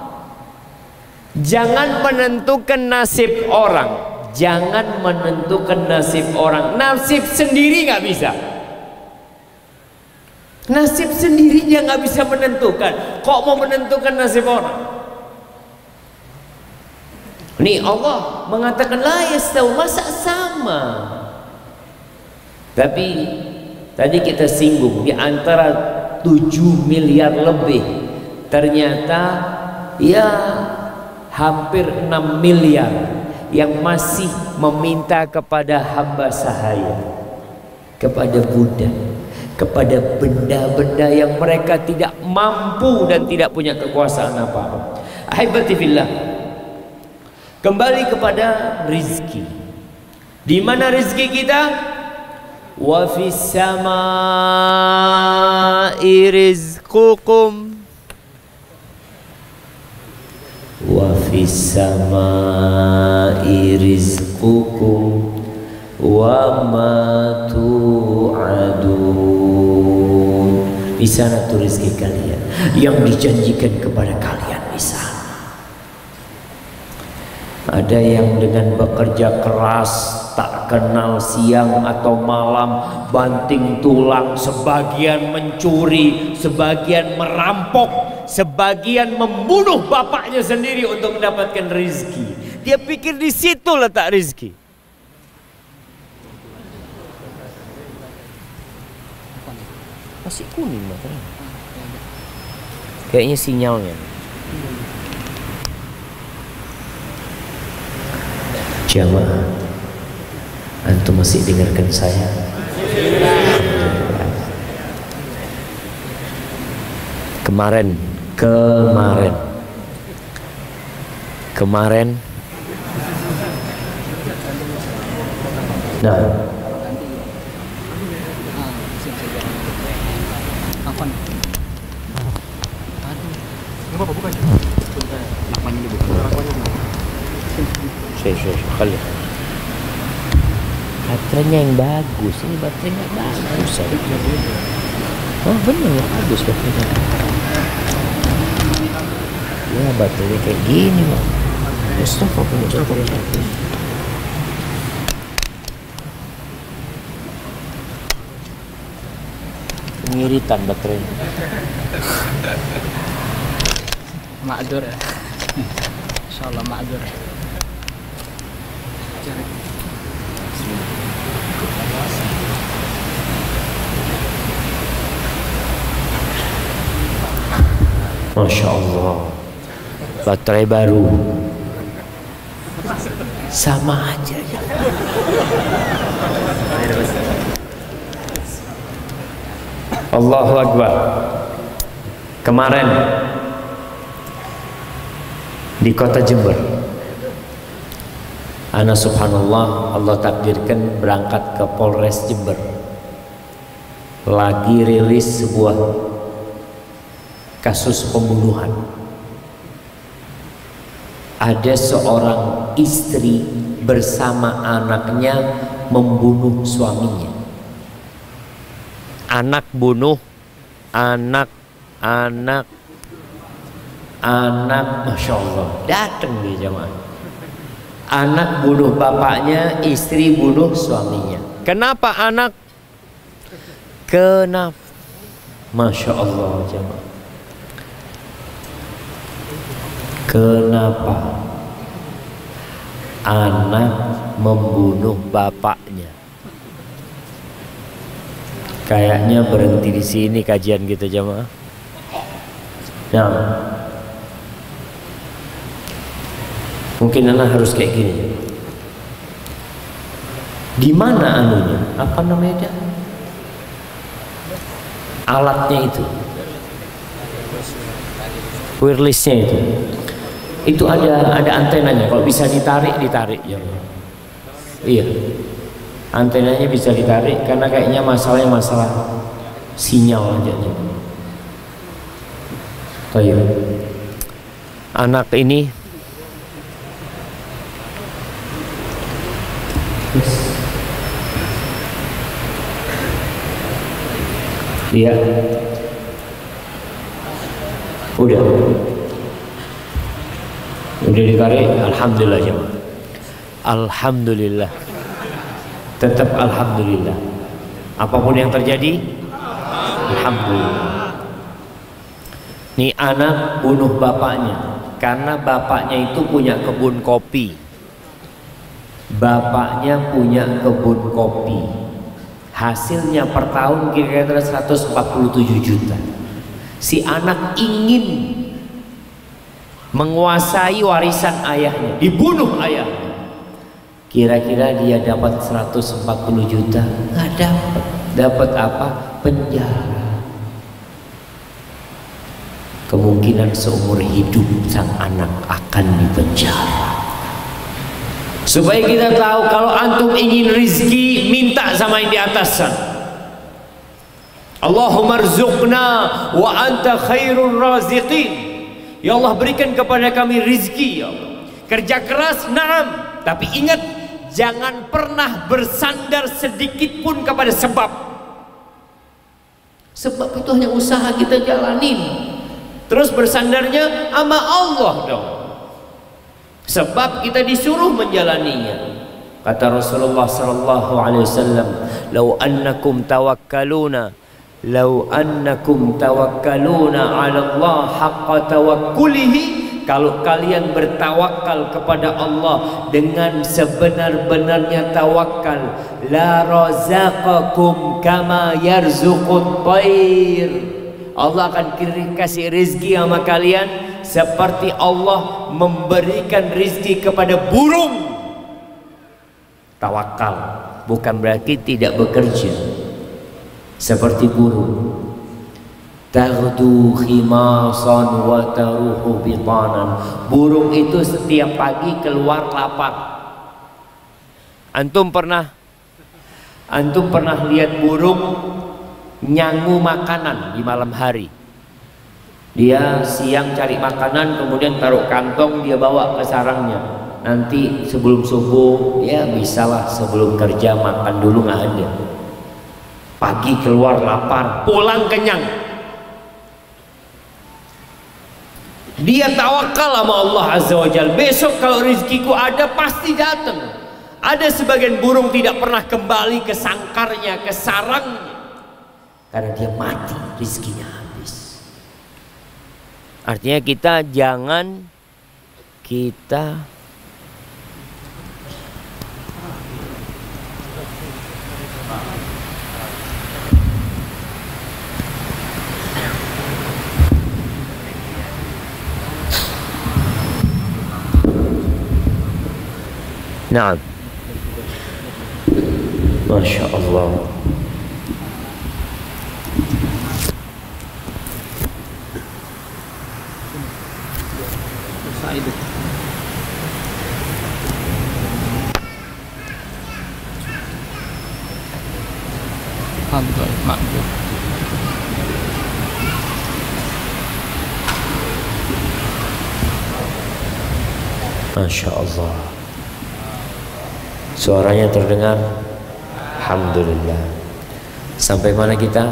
Jangan menentukan nasib orang, jangan menentukan nasib orang. Nasib sendiri nggak bisa. Nasib sendiri dia nggak bisa menentukan. Kok mau menentukan nasib orang? Nih Allah mengatakan la yastawi, masa sama? Tapi tadi kita singgung di antara 7 miliar lebih, ternyata ya hampir 6 miliar yang masih meminta kepada hamba sahaya, kepada budak, kepada benda-benda yang mereka tidak mampu dan tidak punya kekuasaan apa-apa. Ahibati fillah, kembali kepada rizki. Di mana rizki kita? Wa fis samaa'i rizqukum wa fis samaa'i rizqukum wa ma tu'adun. Di sana tuh rezeki kalian yang dijanjikan kepada kalian di sana. Ada yang dengan bekerja keras, tak kenal siang atau malam, banting tulang, sebagian mencuri, sebagian merampok, sebagian membunuh bapaknya sendiri untuk mendapatkan rezeki. Dia pikir di situ letak rezeki. Masih kuning baterainya. Kayaknya sinyalnya. Jamaah, antum masih dengarkan saya? Kemarin nah Kali baterainya yang bagus, ini baterainya bagus. Oh bener bagus baterainya. Ya baterainya kayak gini mah. Mustafa punya baterai bagus. Ngiritan baterainya. Ma'dur ya. Insyaallah ma'dur. Masya Allah, baterai baru sama aja ya. Allahu Akbar. Kemarin di kota Jember. Ana subhanallah, Allah takdirkan berangkat ke Polres Jember. Lagi rilis sebuah kasus pembunuhan. Ada seorang istri bersama anaknya membunuh suaminya. Anak bunuh anak, masya Allah, datang di jamaah. Anak bunuh bapaknya, istri bunuh suaminya. Kenapa anak? Kenapa? Masya Allah jamaah. Kenapa anak membunuh bapaknya? Kayaknya berhenti di sini kajian kita jamaah. Nah, mungkin anak harus kayak gini. Di mana anunya? Apa namanya? Alatnya itu, wirelessnya itu. Itu ada antenanya. Kalau bisa ditarik ya. Iya, antenanya bisa ditarik karena kayaknya masalahnya masalah sinyal aja. Baik. Anak ini iya, udah ditarik. Alhamdulillah jemaah. Alhamdulillah. Tetap alhamdulillah. Apapun yang terjadi, alhamdulillah. Nih anak bunuh bapaknya karena bapaknya itu punya kebun kopi. Bapaknya punya kebun kopi. Hasilnya per tahun kira-kira 147 juta. Si anak ingin menguasai warisan ayahnya, dibunuh ayahnya. Kira-kira dia dapat 140 juta, nggak dapat. Dapat apa? Penjara. Kemungkinan seumur hidup sang anak akan dipenjara. Supaya kita tahu, kalau antum ingin rizki, minta sama yang di atas sana. Allahumma rzuqna wa anta khairur raziqin. Ya Allah, berikan kepada kami rizki ya Allah. Kerja keras, na'am, tapi ingat, jangan pernah bersandar sedikit pun kepada sebab. Sebab itu hanya usaha kita jalanin. Terus bersandarnya sama Allah dong. Sebab kita disuruh menjalaninya. Kata Rasulullah sallallahu alaihi wasallam, "Lau annakum tawakkaluna 'ala Allah haqqa tawakkulihi." Kalau kalian bertawakal kepada Allah dengan sebenar-benarnya tawakal, la razaqakum kama yarzuqut thair. Allah akan kasih rezeki sama kalian seperti Allah memberikan rezeki kepada burung. Tawakal bukan berarti tidak bekerja. Seperti burung. Taghdu khimasan wa taruhu bitanan. Burung itu setiap pagi keluar lapar. Antum pernah lihat burung nyangu makanan di malam hari? Dia siang cari makanan, kemudian taruh kantong, dia bawa ke sarangnya. Nanti sebelum subuh, ya bisalah sebelum kerja makan dulu, nggak ada. Pagi keluar lapar, pulang kenyang. Dia tawakal sama Allah Azza wa Jalla. Besok kalau rezekiku ada, pasti datang. Ada sebagian burung tidak pernah kembali ke sangkarnya, ke sarangnya, karena dia mati, rezekinya habis. Artinya kita jangan Naam. Masya Allah. Sa'id. Abdul Ma'dur. Masya Allah, suaranya terdengar. Alhamdulillah. Sampai mana kita?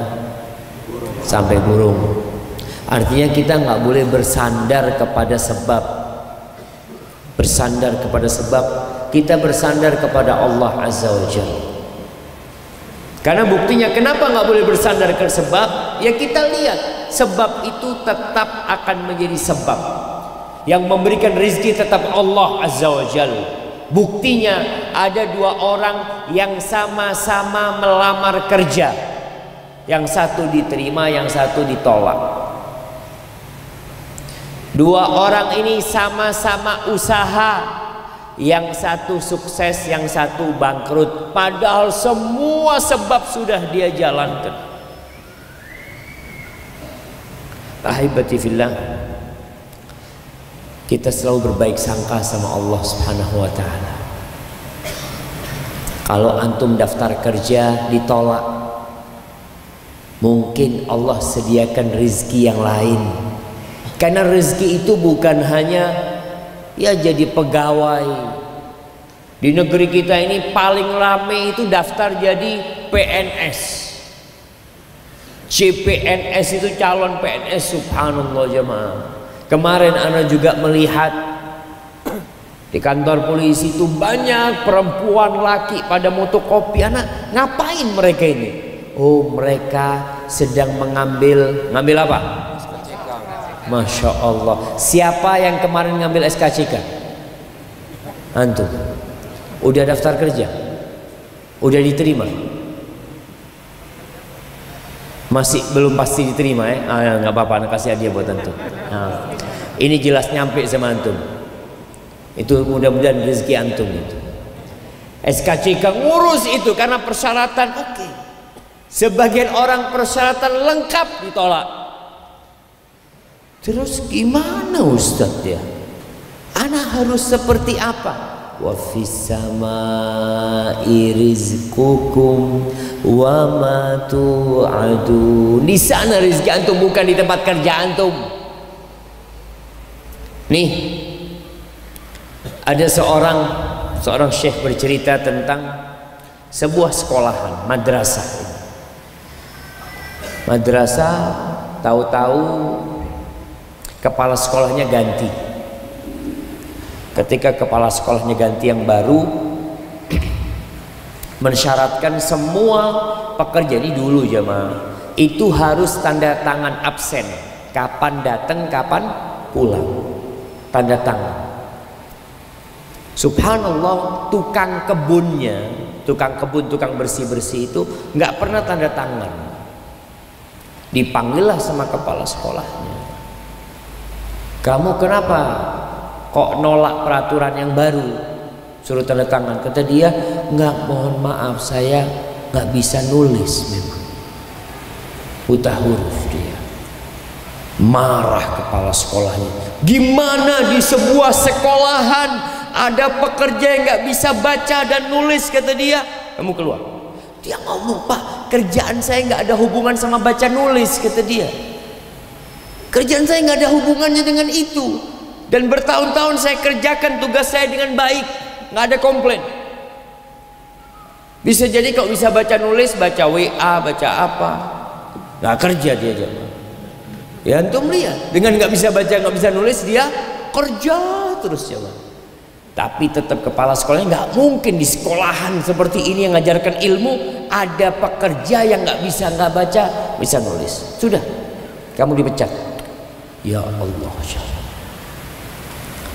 Sampai burung. Artinya kita nggak boleh bersandar kepada sebab. Bersandar kepada sebab, kita bersandar kepada Allah Azza wa Jalla. Karena buktinya kenapa nggak boleh bersandar ke sebab? Ya kita lihat, sebab itu tetap akan menjadi sebab. Yang memberikan rezeki tetap Allah Azza wa Jalla. Buktinya ada dua orang yang sama-sama melamar kerja. Yang satu diterima, yang satu ditolak. Dua orang ini sama-sama usaha. Yang satu sukses, yang satu bangkrut. Padahal semua sebab sudah dia jalankan. Ahibati fillah, kita selalu berbaik sangka sama Allah Subhanahu wa ta'ala. Kalau antum daftar kerja ditolak, mungkin Allah sediakan rezeki yang lain. Karena rezeki itu bukan hanya ya jadi pegawai. Di negeri kita ini paling rame itu daftar jadi PNS. CPNS itu calon PNS, subhanallah jemaah. Kemarin ana juga melihat di kantor polisi itu banyak perempuan laki pada motokopi. Anak ngapain mereka ini? Oh, mereka sedang ngambil apa? Masya Allah. Siapa yang kemarin ngambil SKCK? Antum. Udah daftar kerja? Udah diterima? Masih belum pasti diterima ya? Nggak apa-apa, anak kasih hadiah buat antum. Nah, ini jelas nyampe sama antum. Itu mudah-mudahan rezeki antum itu. SKCK ngurus itu karena persyaratan oke. Sebagian orang persyaratan lengkap ditolak. Terus gimana Ustadz ya? Anak harus seperti apa? Wa fis samai rizqukum wa ma tu'adun. Di sana rezeki antum, bukan di tempat kerja antum. Nih, ada seorang syekh bercerita tentang sebuah sekolahan, madrasah. Madrasah, tahu-tahu kepala sekolahnya ganti. Ketika kepala sekolahnya ganti yang baru, mensyaratkan semua pekerja ini dulu jemaah itu harus tanda tangan absen, kapan datang kapan pulang, tanda tangan. Subhanallah, tukang kebunnya, tukang kebun, tukang bersih-bersih itu nggak pernah tanda tangan. Dipanggillah sama kepala sekolahnya, kamu kenapa kok nolak peraturan yang baru, suruh tanda tangan? Kata dia, nggak, mohon maaf, saya nggak bisa nulis, memang buta huruf dia. Marah kepala sekolahnya, gimana di sebuah sekolahan ada pekerja yang nggak bisa baca dan nulis? Kata dia, kamu keluar. Dia ngomong, Pak, kerjaan saya nggak ada hubungan sama baca nulis. Kata dia, kerjaan saya nggak ada hubungannya dengan itu, dan bertahun-tahun saya kerjakan tugas saya dengan baik, nggak ada komplain. Bisa jadi kalau bisa baca nulis, baca WA, baca apa, nggak kerja dia aja. Ya antum lihat, dengan nggak bisa baca, nggak bisa nulis, dia kerja terus ya. Tapi tetap kepala sekolahnya nggak mungkin di sekolahan seperti ini yang ngajarkan ilmu ada pekerja yang nggak baca, bisa nulis. Sudah, kamu dipecat. Ya Allah,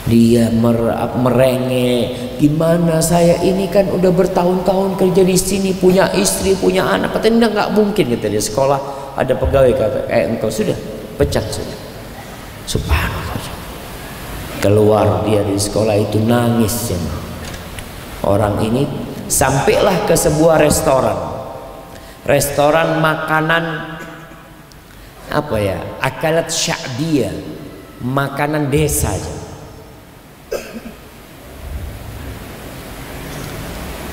dia merengek, gimana saya ini kan udah bertahun-tahun kerja di sini, punya istri, punya anak. Katanya nggak mungkin, kata dia, sekolah ada pegawai, kata engkau sudah pecat sudah. Subhanallah, keluar dia di sekolah itu nangis ya. Orang ini sampailah ke sebuah restoran makanan apa ya, akalat sya'biyah, makanan desa aja.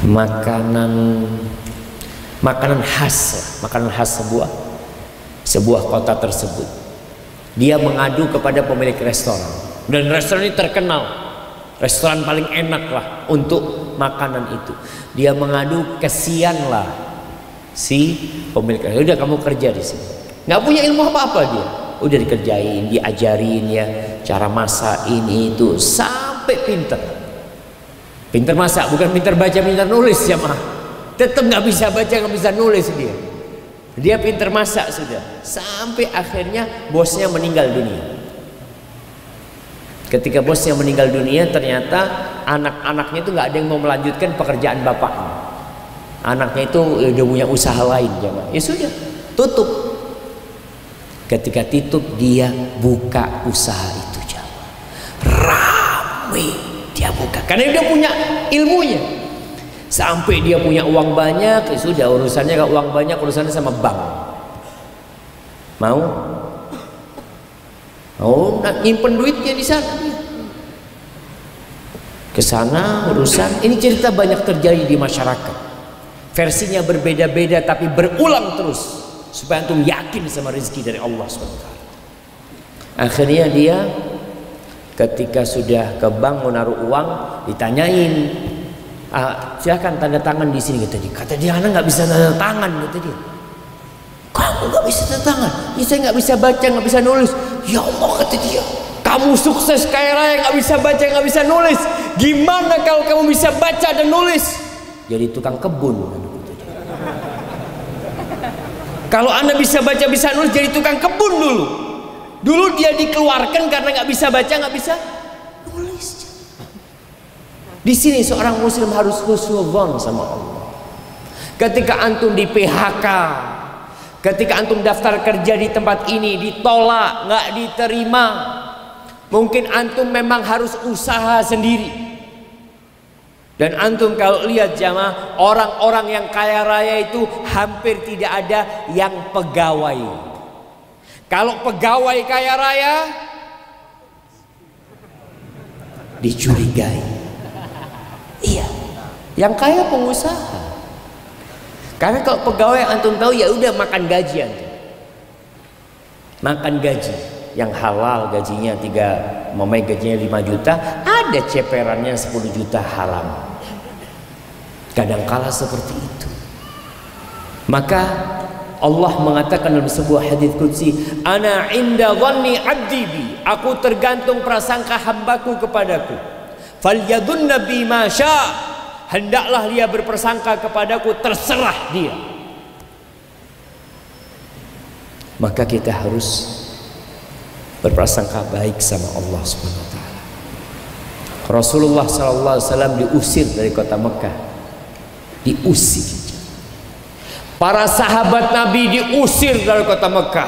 makanan khas sebuah kota tersebut. Dia mengadu kepada pemilik restoran, dan restoran ini terkenal, restoran paling enak lah untuk makanan itu. Dia mengadu, kesianlah si pemilik restoran. Udah, kamu kerja di sini, nggak punya ilmu apa-apa dia. Udah dikerjain, diajarin ya cara masak ini itu sampai pinter. Pinter masak, bukan pinter baca, pinter nulis ya mah. Tetap nggak bisa baca, nggak bisa nulis dia. Dia pinter masak sudah. Sampai akhirnya bosnya meninggal dunia. Ketika bosnya meninggal dunia, ternyata anak-anaknya itu nggak ada yang mau melanjutkan pekerjaan bapaknya. Anaknya itu udah punya usaha lain, jamaah. Ya sudah, tutup. Ketika tutup, dia buka usaha itu, jamaah. Rame dia buka, karena dia punya ilmunya. Sampai dia punya uang banyak, ya sudah, urusannya kalau uang banyak urusannya sama bank. Mau nyimpen duitnya di sana dia. Ke sana urusan. Ini cerita banyak terjadi di masyarakat. Versinya berbeda-beda tapi berulang terus supaya antum yakin sama rezeki dari Allah SWT. Akhirnya dia ketika sudah ke bank menaruh uang, ditanyain, silahkan tanda tangan di sini, kata dia anak nggak bisa tanda tangan, kata dia. Kamu nggak bisa tanda tangan? Ya, saya nggak bisa baca, nggak bisa nulis. Ya Allah, kata dia, kamu sukses kaya raya nggak bisa baca, nggak bisa nulis. Gimana kalau kamu bisa baca dan nulis? Jadi tukang kebun. Kalau anda bisa baca bisa nulis, jadi tukang kebun dulu. Dulu dia dikeluarkan karena nggak bisa baca, nggak bisa nulis. Di sini seorang muslim harus husnudzon sama Allah. Ketika antum di PHK, ketika antum daftar kerja di tempat ini ditolak, nggak diterima, mungkin antum memang harus usaha sendiri. Dan antum kalau lihat jamaah, orang-orang yang kaya raya itu hampir tidak ada yang pegawai. Kalau pegawai kaya raya dicurigai. Iya, yang kaya pengusaha. Karena kalau pegawai antum tahu ya udah makan gaji antum. Makan gaji yang halal, gajinya gajinya 5 juta, ada ceperannya 10 juta haram. Kadangkala seperti itu. Maka Allah mengatakan dalam sebuah hadis qudsi, ana inda dhanni 'abdi bi, aku tergantung prasangka hambaku kepadaku. Falyadunna bi ma syaa, hendaklah dia berprasangka kepadaku, terserah dia. Maka kita harus berprasangka baik sama Allah Subhanahu wa taala. Rasulullah sallallahu alaihi wasallam diusir dari kota Mekah. Diusir. Para sahabat Nabi diusir dari kota Mekah.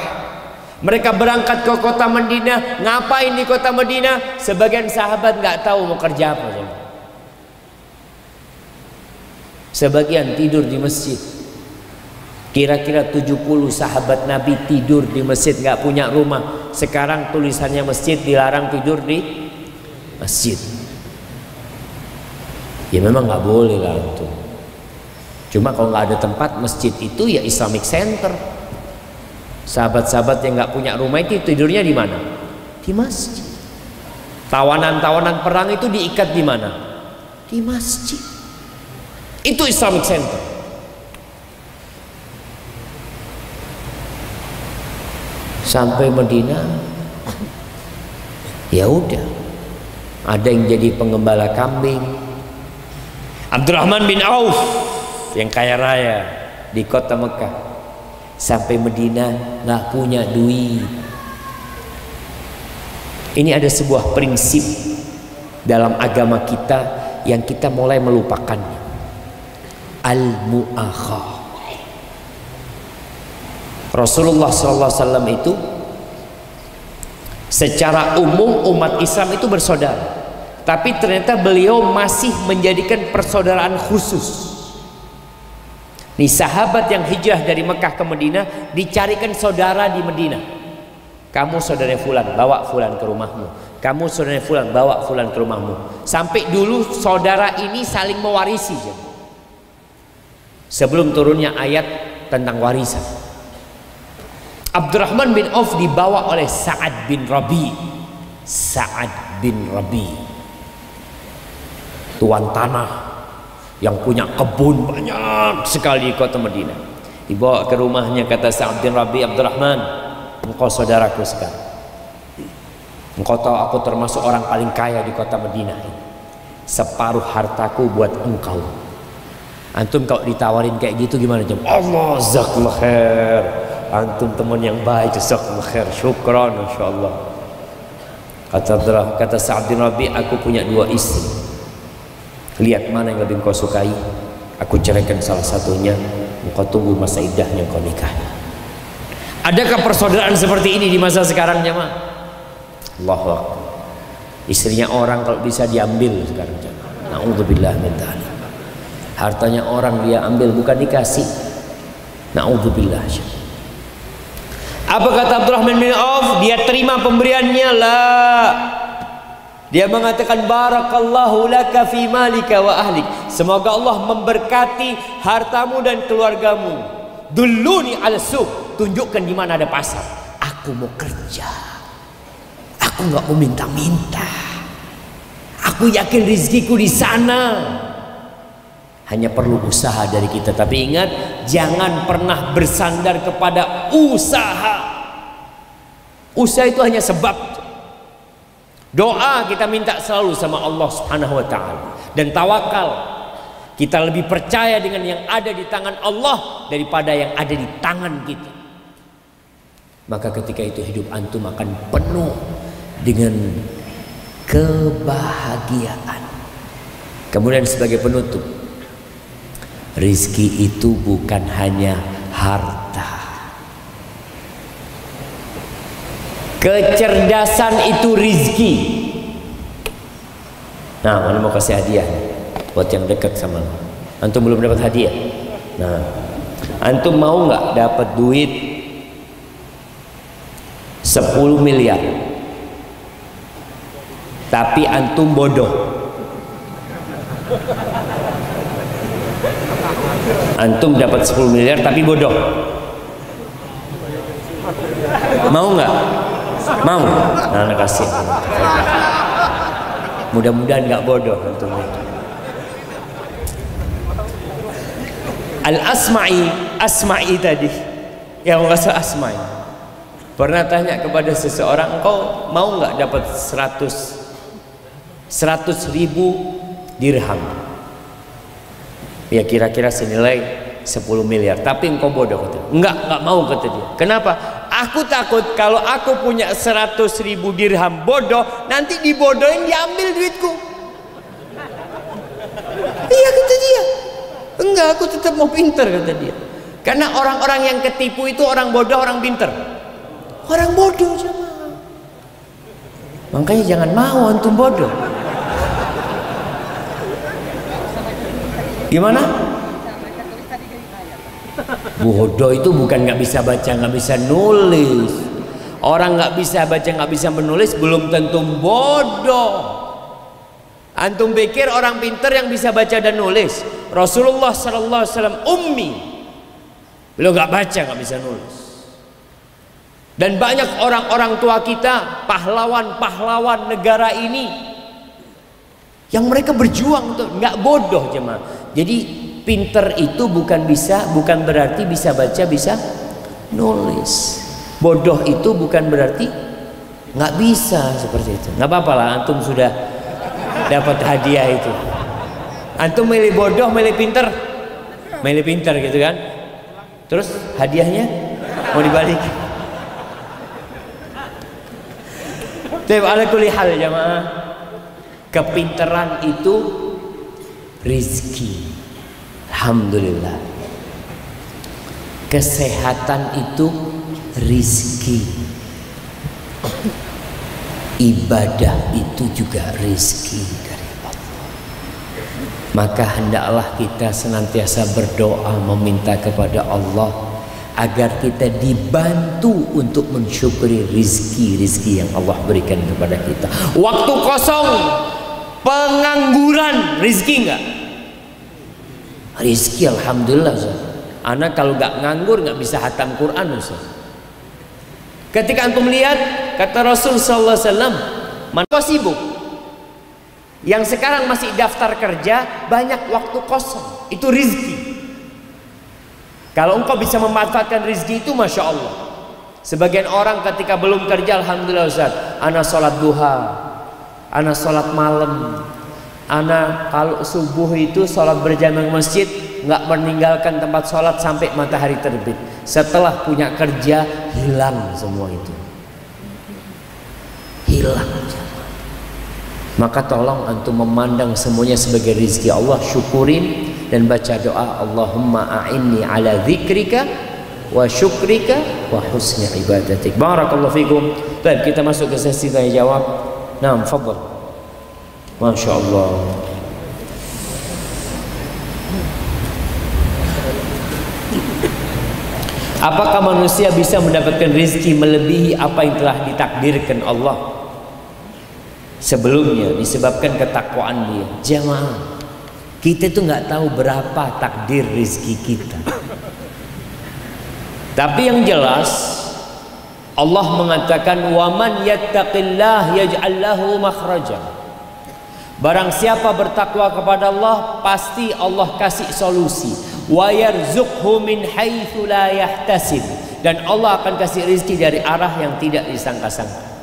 Mereka berangkat ke kota Madinah. Ngapain di kota Madinah? Sebagian sahabat nggak tahu mau kerja apa. Sebagian tidur di masjid. Kira-kira 70 sahabat Nabi tidur di masjid, nggak punya rumah. Sekarang tulisannya masjid, dilarang tidur di masjid. Ya memang nggak boleh lah itu. Cuma kalau nggak ada tempat, masjid itu ya Islamic Center. Sahabat-sahabat yang nggak punya rumah itu tidurnya di mana? Di masjid. Tawanan-tawanan perang itu diikat di mana? Di masjid. Itu Islamic Center. Sampai Madinah, ya udah, ada yang jadi pengembala kambing. Abdurrahman bin Auf yang kaya raya di kota Mekah, sampai Madinah nggak punya duit. Ini ada sebuah prinsip dalam agama kita yang kita mulai melupakannya. Al-mu'akhah. Rasulullah SAW itu secara umum umat Islam itu bersaudara, tapi ternyata beliau masih menjadikan persaudaraan khusus. Nih sahabat yang hijrah dari Mekah ke Madinah dicarikan saudara di Madinah. Kamu saudara fulan, bawa fulan ke rumahmu. Kamu saudara fulan, bawa fulan ke rumahmu. Sampai dulu saudara ini saling mewarisi. sebelum turunnya ayat tentang warisan. Abdurrahman bin Auf dibawa oleh Sa'ad bin Rabi. Sa'ad bin Rabi, tuan tanah yang punya kebun banyak sekali di kota Madinah. Dibawa ke rumahnya, kata Sa'ad bin Rabi, Abdurrahman, engkau saudaraku sekali. Engkau tahu aku termasuk orang paling kaya di kota Madinah ini. Separuh hartaku buat engkau. Antum kalau ditawarin kayak gitu gimana? Allah jazakallah khair. Antum teman yang baik, jazakallah khair. Syukran insyaallah. Kata Sa'ad bin Rabi, aku punya 2 istri. Lihat mana yang lebih engkau sukai, aku ceraikan salah satunya. Engkau tunggu masa iddahnya, engkau nikah. Adakah persaudaraan seperti ini di masa sekarang, jemaah? Allahu Akbar. Istrinya orang kalau bisa diambil sekarang, jemaah. Na'udzubillah min dzalik. Hartanya orang dia ambil, bukan dikasih. Na'udzubillah. Apa kata Abdurrahman bin Auf? Dia terima pemberiannya. Lah, dia mengatakan barakallahu laka fi malika wa ahlik. Semoga Allah memberkati hartamu dan keluargamu. Dulluni ala suq, tunjukkan di mana ada pasar. Aku mau kerja. Aku nggak mau minta-minta. Aku yakin rezekiku di sana. Hanya perlu usaha dari kita. Tapi ingat, jangan pernah bersandar kepada usaha. Usaha itu hanya sebab. Doa kita minta selalu sama Allah Subhanahu wa taala, dan tawakal. Kita lebih percaya dengan yang ada di tangan Allah daripada yang ada di tangan kita. Maka ketika itu hidup antum akan penuh dengan kebahagiaan. Kemudian sebagai penutup, rizki itu bukan hanya harta. Kecerdasan itu rizki. Nah, mana mau kasih hadiah buat yang dekat sama lo. Antum belum dapat hadiah. Nah, antum mau nggak dapat duit 10 miliar, tapi antum bodoh? Antum dapat 10 miliar tapi bodoh. Mau nggak? Mau? Nah, anak kasih. Mudah-mudahan nggak bodoh antum. Al-Asma'i tadi, yang nggak Asma'i, pernah tanya kepada seseorang, engkau mau nggak dapat 100 ribu dirham? Ya kira-kira senilai 10 miliar, tapi engkau bodoh, kata. Enggak mau, kata dia. Kenapa? Aku takut kalau aku punya 100 ribu dirham bodoh, nanti dibodohin, diambil duitku. Iya, kata dia. Enggak, aku tetap mau pinter, kata dia. Karena orang-orang yang ketipu itu orang bodoh, orang pinter. Orang bodoh sama. Makanya jangan mau antum bodoh. Gimana? Bodoh itu bukan nggak bisa baca, nggak bisa nulis. Orang nggak bisa baca, nggak bisa menulis belum tentu bodoh. Antum pikir orang pinter yang bisa baca dan nulis? Rasulullah sallallahu alaihi wasallam ummi, beliau nggak baca, nggak bisa nulis. Dan banyak orang-orang tua kita, pahlawan-pahlawan negara ini, yang mereka berjuang tuh nggak bodoh, jemaah. Jadi pinter itu bukan berarti bisa baca, bisa nulis. Bodoh itu bukan berarti nggak bisa seperti itu. Nggak apa-apa lah, antum sudah dapat hadiah itu. Antum milih bodoh, milih pinter gitu kan. Terus hadiahnya mau dibalik. Tapi ala kulli hal, jemaah, kepinteran itu rizki. Alhamdulillah. Kesehatan itu rizki. Ibadah itu juga rizki dari Allah. Maka hendaklah kita senantiasa berdoa meminta kepada Allah agar kita dibantu untuk mensyukuri rizki yang Allah berikan kepada kita. Waktu kosong, pengangguran, rizki enggak? Rizki alhamdulillah Ustaz. Anak kalau nggak nganggur nggak bisa hatam Quran Ustaz. Ketika antum lihat kata Rasul sallallahu alaihi wasallam, "Man sibuk." Yang sekarang masih daftar kerja, banyak waktu kosong. Itu rizki. Kalau engkau bisa memanfaatkan rizki itu, masya Allah. Sebagian orang ketika belum kerja, alhamdulillah Ustaz, ana sholat duha, ana sholat malam, ana kalau subuh itu sholat berjamaah masjid, nggak meninggalkan tempat sholat sampai matahari terbit. Setelah punya kerja, hilang semua itu. Hilang. Maka tolong antum memandang semuanya sebagai rizki Allah, syukurin dan baca doa Allahumma a'inni ala dzikrika wa syukrika wa husni ibadatik. Barakallahu fikum. Baik, kita masuk ke sesi tanya jawab. Naam, fadhal. Masya Allah. Apakah manusia bisa mendapatkan rizki melebihi apa yang telah ditakdirkan Allah? Sebelumnya disebabkan ketakwaan dia. Jamaah, kita tuh nggak tahu berapa takdir rizki kita. Tapi yang jelas Allah mengatakan waman yattaqillah yaj'al lahu makhraja. Barang siapa bertakwa kepada Allah, pasti Allah kasih solusi. Wa yarzuqhu min haitsu la yahtasib, dan Allah akan kasih rizki dari arah yang tidak disangka-sangka.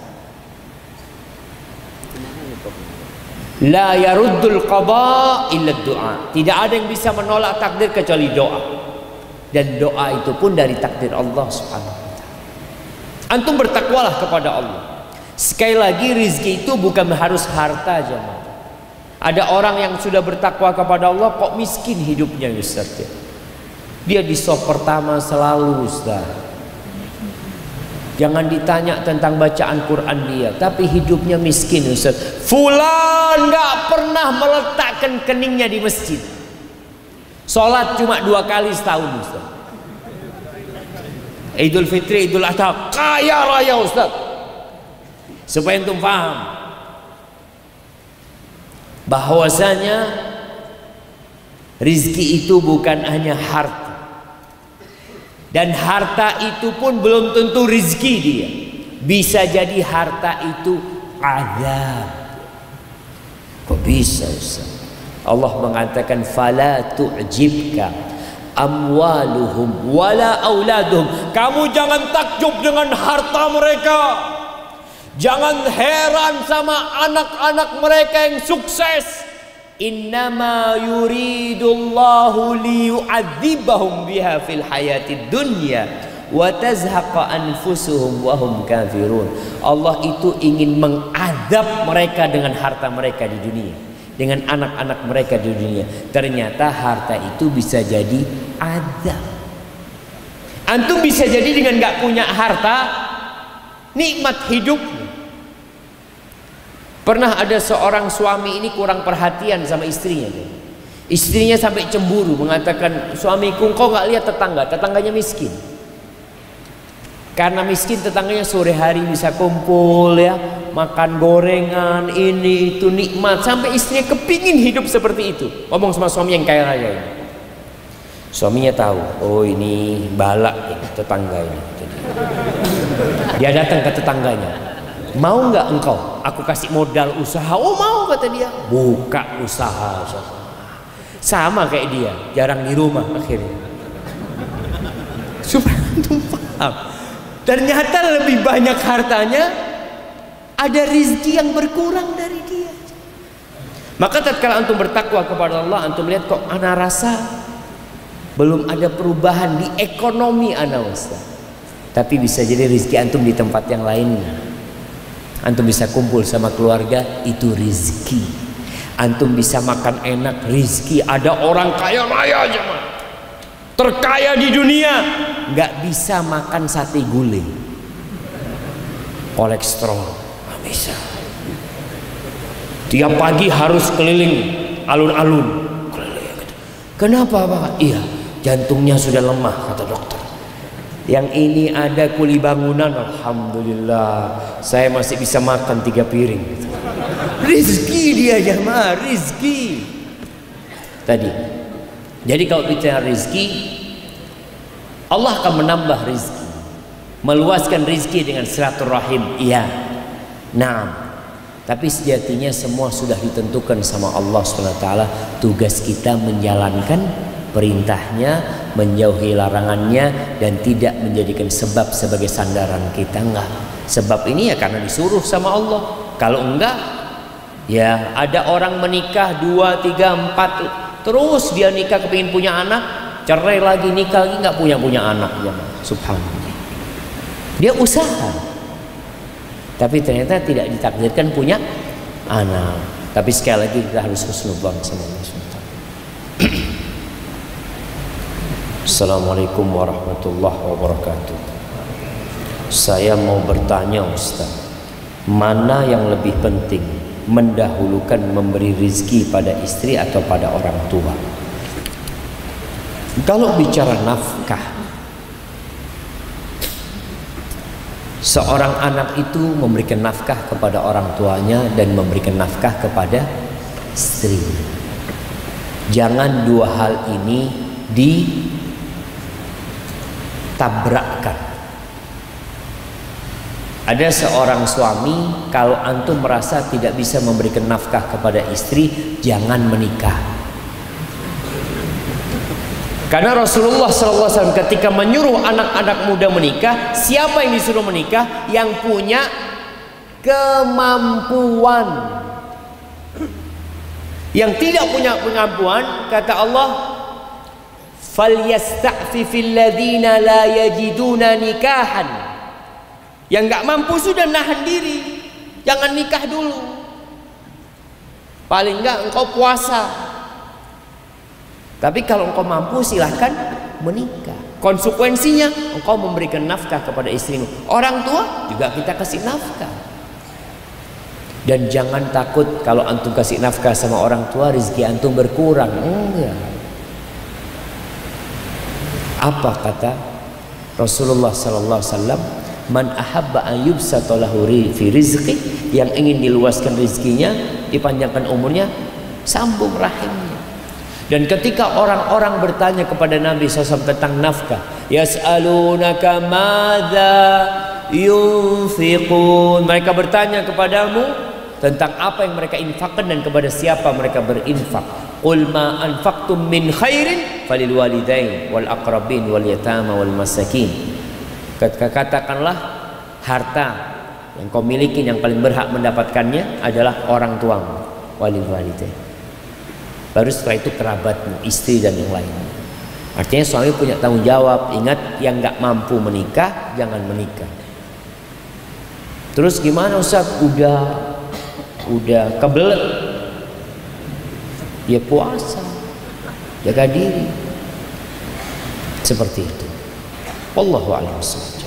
La yaruddul qada illa du'a. Tidak ada yang bisa menolak takdir kecuali doa. Dan doa itu pun dari takdir Allah Subhanahu wa ta'ala. Antum bertakwalah kepada Allah. Sekali lagi, rizki itu bukan harus harta jemaah. Ada orang yang sudah bertakwa kepada Allah kok miskin hidupnya Ustaz. Dia di sop pertama selalu Ustaz. Jangan ditanya tentang bacaan Quran dia, tapi hidupnya miskin Ustaz. Fulan nggak pernah meletakkan keningnya di masjid. Sholat cuma 2 kali setahun Ustaz. Idul Fitri, Idul Adha, kaya raya Ustaz. Supaya antum paham bahwasanya rizki itu bukan hanya harta. Dan harta itu pun belum tentu rizki dia. Bisa jadi harta itu azab. Kok bisa Ustaz? Allah mengatakan fala tu'jibka amwaluhum wala auladuhum. Kamu jangan takjub dengan harta mereka. Jangan heran sama anak-anak mereka yang sukses. Innama yuridullahu liyu'adzibahum biha fil hayatid dunya wa tazhaqa anfusuhum wa hum kafirun. Allah itu ingin mengadab mereka dengan harta mereka di dunia, dengan anak-anak mereka di dunia. Ternyata harta itu bisa jadi adab. Antum bisa jadi dengan gak punya harta nikmat hidup. Pernah ada seorang suami ini kurang perhatian sama istrinya. Istrinya sampai cemburu, mengatakan, suamiku kok gak lihat tetangganya miskin. Karena miskin, tetangganya sore hari bisa kumpul ya, makan gorengan, ini itu nikmat. Sampai istrinya kepingin hidup seperti itu. Ngomong sama suami yang kaya raya ini. Suaminya tahu, oh ini balak ini, tetangga ini. Dia datang ke tetangganya. Mau nggak engkau? Aku kasih modal usaha. Oh mau, kata dia. Buka usaha. Sama kayak dia, jarang di rumah akhirnya. Supaya antum paham. Ternyata lebih banyak hartanya, ada rizki yang berkurang dari dia. Maka tatkala antum bertakwa kepada Allah, antum lihat kok ana rasa belum ada perubahan di ekonomi ana Ustaz. Tapi bisa jadi rizki antum di tempat yang lainnya. Antum bisa kumpul sama keluarga, itu rizki. Antum bisa makan enak, rizki. Ada orang kaya raya aja, terkaya di dunia, nggak bisa makan sate guling, kolesterol, nggak bisa. Tiap pagi harus keliling alun-alun. Kenapa Pak? Iya, jantungnya sudah lemah, kata dokter. Yang ini ada kuli bangunan, alhamdulillah saya masih bisa makan 3 piring. Rizki dia jemaah, rizki. Tadi Jadi kalau bicara rezeki, Allah akan menambah rezeki, meluaskan rezeki dengan silaturahim. Iya, nah, tapi sejatinya semua sudah ditentukan sama Allah SWT. Tugas kita menjalankan perintahnya, menjauhi larangannya, dan tidak menjadikan sebab sebagai sandaran kita. Enggak. Sebab ini ya karena disuruh sama Allah. Kalau enggak, ya ada orang menikah 2, 3, 4, terus dia nikah kepingin punya anak, cerai lagi, nikah lagi, nggak punya anak. Ya, subhanallah. Dia usaha, tapi ternyata tidak ditakdirkan punya anak. Tapi sekali lagi kita harus husnudzon sama Allah SWT. Assalamualaikum warahmatullahi wabarakatuh. Saya mau bertanya Ustaz, mana yang lebih penting, mendahulukan memberi rezeki pada istri atau pada orang tua? Kalau bicara nafkah, seorang anak itu memberikan nafkah kepada orang tuanya dan memberikan nafkah kepada istri. Jangan dua hal ini ditabrakkan. Ada seorang suami, kalau antum merasa tidak bisa memberikan nafkah kepada istri, jangan menikah. Karena Rasulullah SAW ketika menyuruh anak-anak muda menikah, siapa yang disuruh menikah? Yang punya kemampuan. Yang tidak punya kemampuan, kata Allah, falyasta'fifil ladzina la yajiduna nikahan. Yang nggak mampu sudah nahan diri, jangan nikah dulu. Paling nggak engkau puasa. Tapi kalau engkau mampu silahkan menikah. Konsekuensinya engkau memberikan nafkah kepada istrimu. Orang tua juga kita kasih nafkah. Dan jangan takut kalau antum kasih nafkah sama orang tua rezeki antum berkurang. Enggak. Apa kata Rasulullah SAW? Man ahabba an yubsata lahu fi rizqi, yang ingin diluaskan rezekinya, dipanjangkan umurnya, sambung rahimnya. Dan ketika orang-orang bertanya kepada Nabi SAW tentang nafkah, yas'alunaka madza yunfiqun, mereka bertanya kepadamu tentang apa yang mereka infakkan dan kepada siapa mereka berinfak. Qul ma anfaqtum min khairin falil walidain wal aqrabin wal yatama wal masakin. Katakanlah, harta yang kau miliki yang paling berhak mendapatkannya adalah orang tuamu, walil walidain. Baru setelah itu kerabatmu, istri dan yang lainnya. Artinya suami punya tanggung jawab. Ingat, yang nggak mampu menikah jangan menikah. Terus gimana Ustaz? Udah kebelet, ya puasa, jaga diri, seperti itu. Wallahu a'lam bishawab.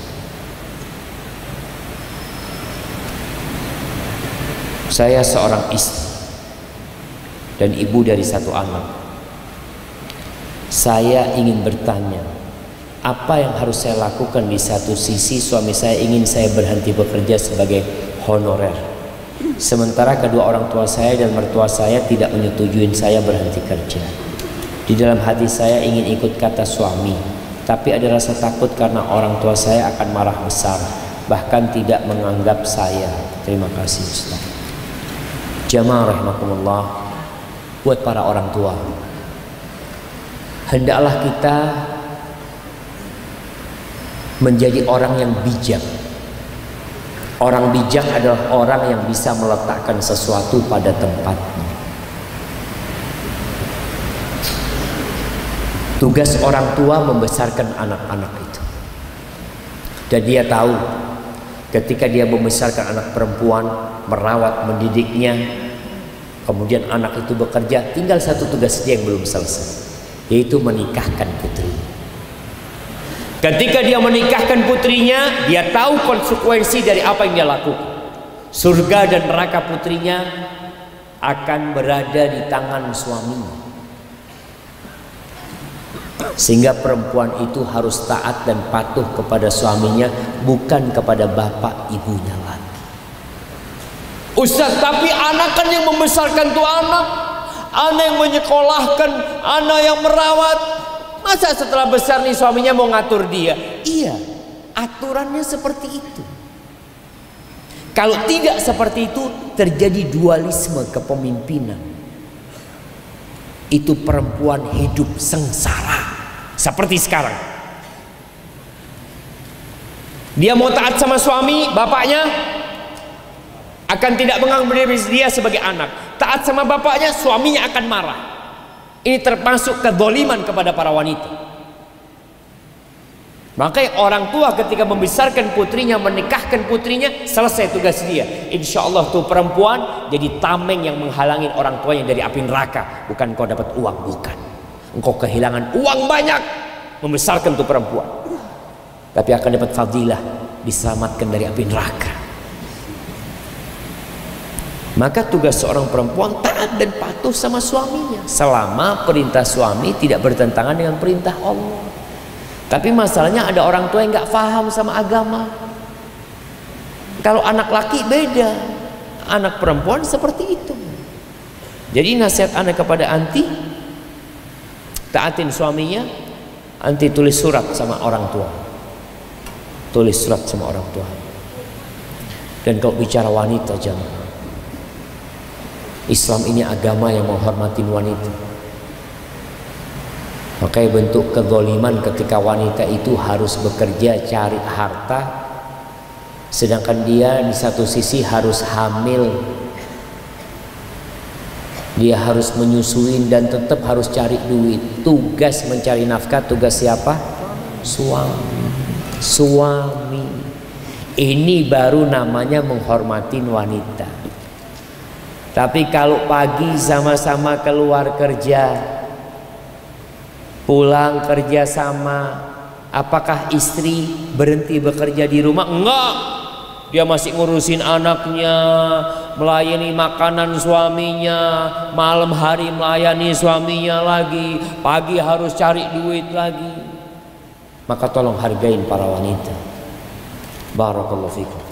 Saya seorang istri dan ibu dari satu anak. Saya ingin bertanya, apa yang harus saya lakukan? Di satu sisi suami saya ingin saya berhenti bekerja sebagai honorer, sementara kedua orang tua saya dan mertua saya tidak menyetujui saya berhenti kerja. Di dalam hati saya ingin ikut kata suami, tapi ada rasa takut karena orang tua saya akan marah besar, bahkan tidak menganggap saya. Terima kasih Ustaz. Jamaah rahimakumullah, buat para orang tua, hendaklah kita menjadi orang yang bijak. Orang bijak adalah orang yang bisa meletakkan sesuatu pada tempatnya. Tugas orang tua membesarkan anak-anak itu. Dan dia tahu ketika dia membesarkan anak perempuan, merawat, mendidiknya, kemudian anak itu bekerja, tinggal satu tugas dia yang belum selesai, yaitu menikahkan putri. Ketika dia menikahkan putrinya, dia tahu konsekuensi dari apa yang dia lakukan. Surga dan neraka putrinya akan berada di tangan suaminya. Sehingga perempuan itu harus taat dan patuh kepada suaminya, bukan kepada bapak ibunya lagi. Ustaz, tapi anak kan yang membesarkan tuh anak. ana yang menyekolahkan, ana yang merawat. Masa setelah besar nih suaminya mau ngatur dia? Iya, aturannya seperti itu. Kalau tidak seperti itu, terjadi dualisme kepemimpinan. Itu perempuan hidup sengsara seperti sekarang. Dia mau taat sama suami, bapaknya akan tidak menganggap dia sebagai anak. Taat sama bapaknya, suaminya akan marah. Ini termasuk kezaliman kepada para wanita. Makanya orang tua ketika membesarkan putrinya, menikahkan putrinya, selesai tugas dia. Insya Allah tuh perempuan jadi tameng yang menghalangi orang tuanya dari api neraka. Bukan kau dapat uang, bukan. Engkau kehilangan uang banyak membesarkan tuh perempuan, tapi akan dapat fadilah, diselamatkan dari api neraka. Maka tugas seorang perempuan taat dan patuh sama suaminya, selama perintah suami tidak bertentangan dengan perintah Allah. Tapi masalahnya ada orang tua yang nggak paham sama agama. Kalau anak laki beda, anak perempuan seperti itu. Jadi nasihat anak kepada anti, taatin suaminya. Anti tulis surat sama orang tua, tulis surat sama orang tua. Dan kalau bicara wanita, jamaah, Islam ini agama yang menghormati wanita. Makanya bentuk kezaliman ketika wanita itu harus bekerja cari harta, sedangkan dia di satu sisi harus hamil, dia harus menyusuin dan tetap harus cari duit. Tugas mencari nafkah tugas siapa? Suami. Ini baru namanya menghormati wanita. Tapi kalau pagi sama-sama keluar kerja, pulang kerja sama, apakah istri berhenti bekerja di rumah? Enggak, dia masih ngurusin anaknya, melayani makanan suaminya, malam hari melayani suaminya lagi, pagi harus cari duit lagi. Maka tolong hargain para wanita. Barakallahu fikum.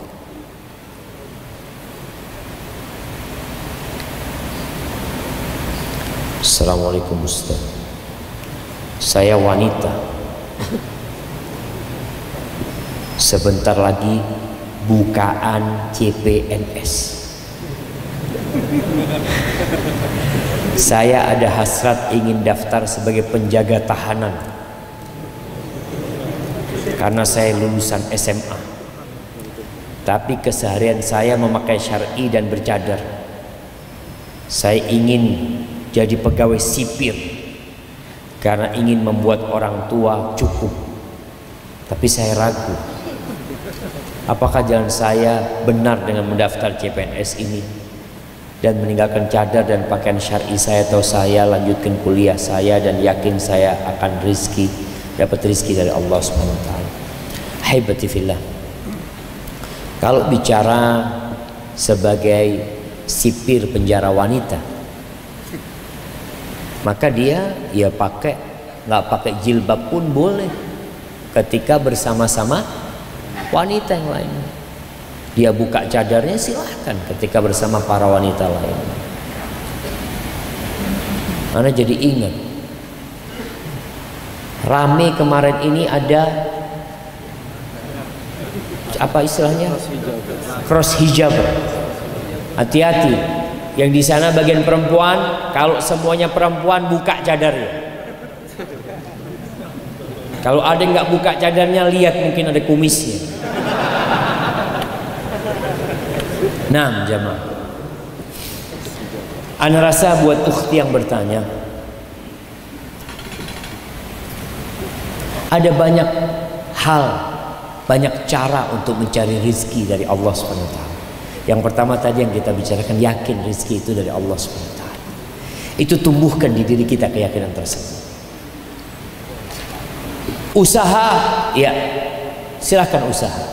Assalamualaikum Ustaz, saya wanita, sebentar lagi bukaan CPNS. Saya ada hasrat ingin daftar sebagai penjaga tahanan karena saya lulusan SMA. Tapi keseharian saya memakai syar'i dan bercadar. Saya ingin jadi pegawai sipir karena ingin membuat orang tua cukup. Tapi saya ragu, apakah jalan saya benar dengan mendaftar CPNS ini dan meninggalkan cadar dan pakaian syar'i saya, atau saya lanjutkan kuliah saya dan yakin saya akan dapat rizki dari Allah Subhanahu wa taala. Haibati fillah, kalau bicara sebagai sipir penjara wanita, maka dia ya nggak pakai jilbab pun boleh ketika bersama-sama wanita yang lain. Dia buka cadarnya silahkan ketika bersama para wanita lain. Ana jadi ingat, rame kemarin ini ada apa istilahnya, cross hijab. Hati-hati. Yang di sana bagian perempuan, kalau semuanya perempuan buka cadarnya. Kalau ada yang nggak buka cadarnya, lihat mungkin ada kumisnya. Nah, jamaah, ana rasa buat ukhti yang bertanya, ada banyak hal, banyak cara untuk mencari rizki dari Allah SWT. Yang pertama tadi yang kita bicarakan, yakin rizki itu dari Allah SWT. Itu tumbuhkan di diri kita keyakinan tersebut. Usaha, ya silahkan usaha.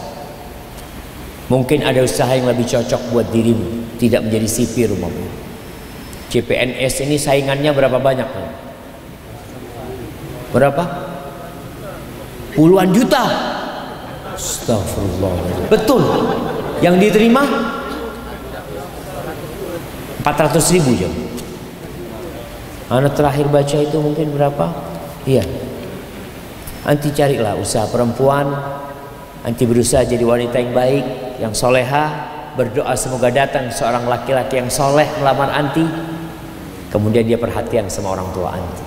Mungkin ada usaha yang lebih cocok buat dirimu, tidak menjadi sipir umpamanya. CPNS ini saingannya berapa banyak? Berapa? Puluhan juta. Astagfirullah. Betul. Yang diterima 400.000 jam. Anak terakhir baca itu mungkin berapa? Iya. Anti carilah usaha perempuan, anti berusaha jadi wanita yang baik, yang soleha, berdoa semoga datang seorang laki-laki yang soleh melamar anti, kemudian dia perhatian sama orang tua anti.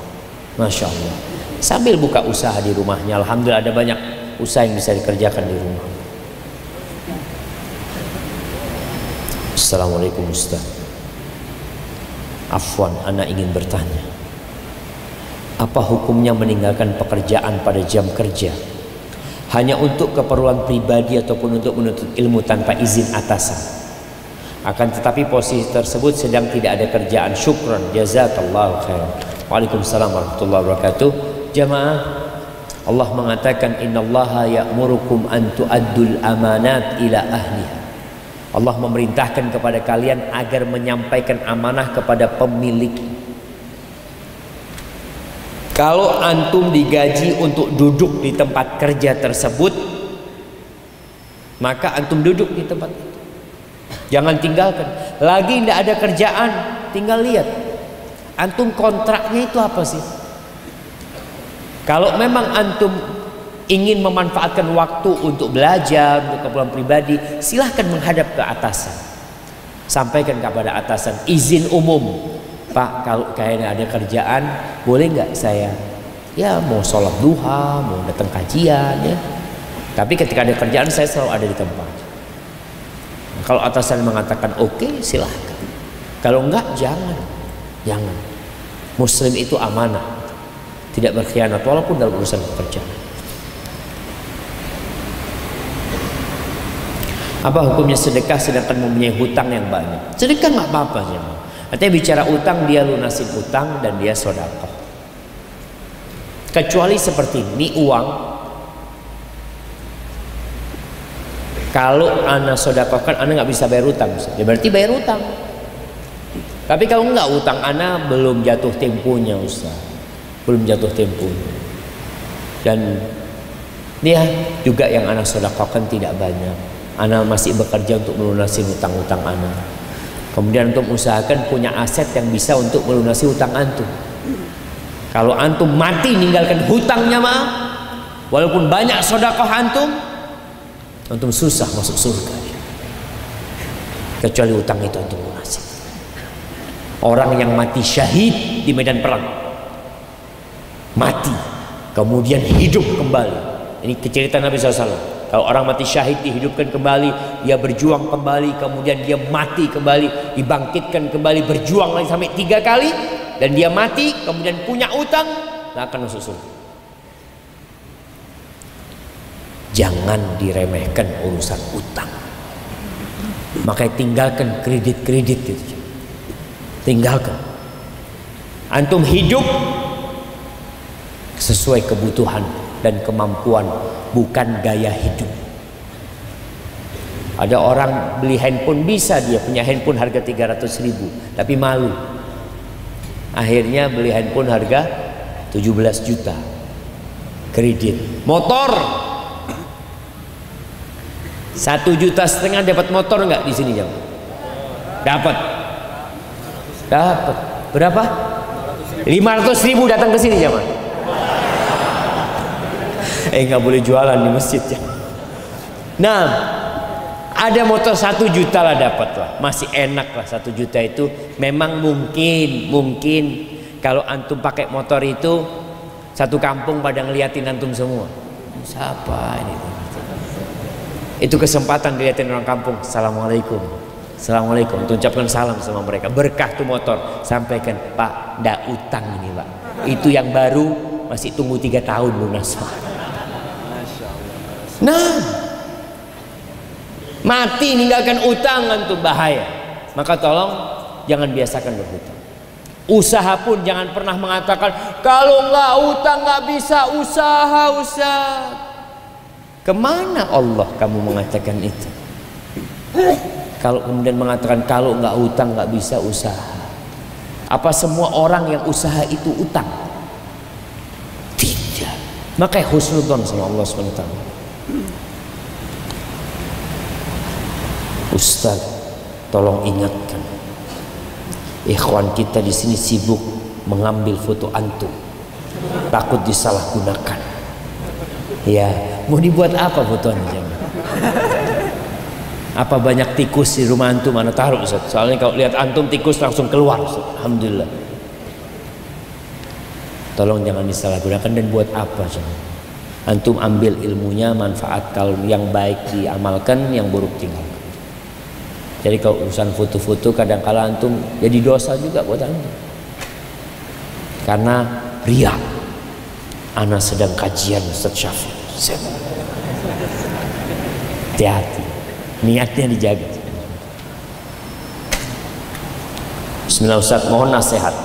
Masya Allah. Sambil buka usaha di rumahnya, alhamdulillah ada banyak usaha yang bisa dikerjakan di rumah. Assalamualaikum Ustaz. Afwan, ana ingin bertanya, apa hukumnya meninggalkan pekerjaan pada jam kerja hanya untuk keperluan pribadi ataupun untuk menuntut ilmu tanpa izin atasan? Akan tetapi posisi tersebut sedang tidak ada kerjaan. Syukran, jazakallahu khairan. Waalaikumsalam warahmatullahi wabarakatuh. Jamaah, Allah mengatakan innallaha ya'murukum an tu'addul amanat ila ahliha. Allah memerintahkan kepada kalian agar menyampaikan amanah kepada pemilik. Kalau antum digaji untuk duduk di tempat kerja tersebut, maka antum duduk di tempat itu. Jangan tinggalkan. Lagi tidak ada kerjaan, tinggal lihat antum kontraknya itu apa sih. Kalau memang antum ingin memanfaatkan waktu untuk belajar, untuk keperluan pribadi, silahkan menghadap ke atasan. Sampaikan kepada atasan, izin umum. Pak, kalau kayaknya ada kerjaan, boleh nggak saya? Ya mau sholat duha, mau datang kajian ya. Tapi ketika ada kerjaan saya selalu ada di tempat. Kalau atasan mengatakan oke, silahkan. Kalau enggak, jangan. Muslim itu amanah, tidak berkhianat walaupun dalam urusan pekerjaan. Apa hukumnya sedekah sedangkan mempunyai hutang yang banyak? Sedekah nggak apa-apa ya. Artinya bicara utang, dia lunasin utang dan dia sedekah. Kecuali seperti ini uang. Kalau ana sedekahkan, ana nggak bisa bayar utang, ya berarti bayar utang. Tapi kalau nggak, utang ana belum jatuh temponya, Ustaz. Belum jatuh temponya. Dan dia juga yang ana sedekahkan tidak banyak. Ana masih bekerja untuk melunasi hutang-hutang ana. Kemudian antum usahakan punya aset yang bisa untuk melunasi hutang antum. Kalau antum mati ninggalkan hutangnya mah, walaupun banyak sedekah antum susah masuk surga. Kecuali hutang itu antum lunasi. Orang yang mati syahid di medan perang, mati kemudian hidup kembali. Ini cerita Nabi SAW. Kalau orang mati syahid dihidupkan kembali, dia berjuang kembali, kemudian dia mati kembali, dibangkitkan kembali, berjuang lagi sampai 3 kali, dan dia mati, kemudian punya utang, nggak akan masuk surga. Jangan diremehkan urusan utang. Makanya tinggalkan kredit-kredit gitu. Tinggalkan. Antum hidup sesuai kebutuhan dan kemampuan, bukan gaya hidup. Ada orang beli handphone, bisa dia punya handphone harga 300.000 tapi malu. Akhirnya beli handphone harga 17 juta. Kredit. Motor 1,5 juta dapat motor nggak di sini jam? Dapat. Berapa? 500.000 datang ke sini jam. Nggak boleh jualan di masjid ya. Nah, ada motor 1 juta lah dapat lah, masih enak lah. 1 juta itu memang mungkin kalau antum pakai motor itu satu kampung pada ngeliatin antum semua. Siapa ini? Itu kesempatan dilihatin orang kampung. Assalamualaikum. Untuk ucapkan salam sama mereka. Berkah tuh motor. Sampaikan, Pak, ndak utang ini Pak. Itu yang baru masih tunggu 3 tahun lunas. Nah, mati ninggalkan utang itu bahaya. Maka tolong jangan biasakan berhutang. Usaha pun jangan pernah mengatakan kalau nggak utang nggak bisa usaha. Kemana Allah kamu mengatakan itu? Kalau kemudian mengatakan kalau nggak utang nggak bisa usaha. Apa semua orang yang usaha itu utang? Tidak. Makanya husnudzon sama Allah SWT. Ustaz, tolong ingatkan ikhwan kita di sini sibuk mengambil foto antum, takut disalahgunakan. Ya, mau dibuat apa fotonya jemaah? Apa banyak tikus di rumah antum? Ana taruh Ustaz. Soalnya kalau lihat antum tikus langsung keluar Ustaz. Alhamdulillah. Tolong jangan disalahgunakan. Dan buat apa jemaah? Antum ambil ilmunya, manfaat. Kalau yang baik diamalkan, yang buruk tinggalkan. Jadi kalau urusan foto-foto kadang-kala antum jadi dosa juga buat antum. Karena riya. Ana sedang kajian Ustaz Syafiq. Hati-hati. Niatnya dijaga. Bismillah Ustaz, mohon nasihat.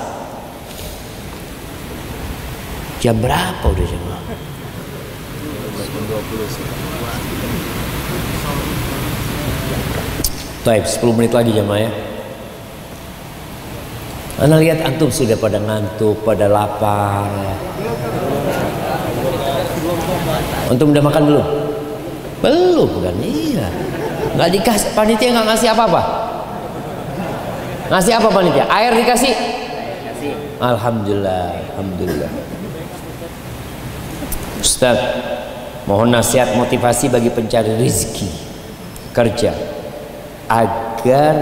Jam berapa udah jemaah? 20. Baik, 10 menit lagi jemaah ya. Ana lihat antum sudah pada ngantuk, pada lapar. Antum udah makan belum? Belum kan? Iya. Nggak dikasih, panitia nggak ngasih apa-apa. Ngasih apa panitia? Air dikasih? Alhamdulillah, alhamdulillah. Ustaz, mohon nasihat motivasi bagi pencari rezeki kerja agar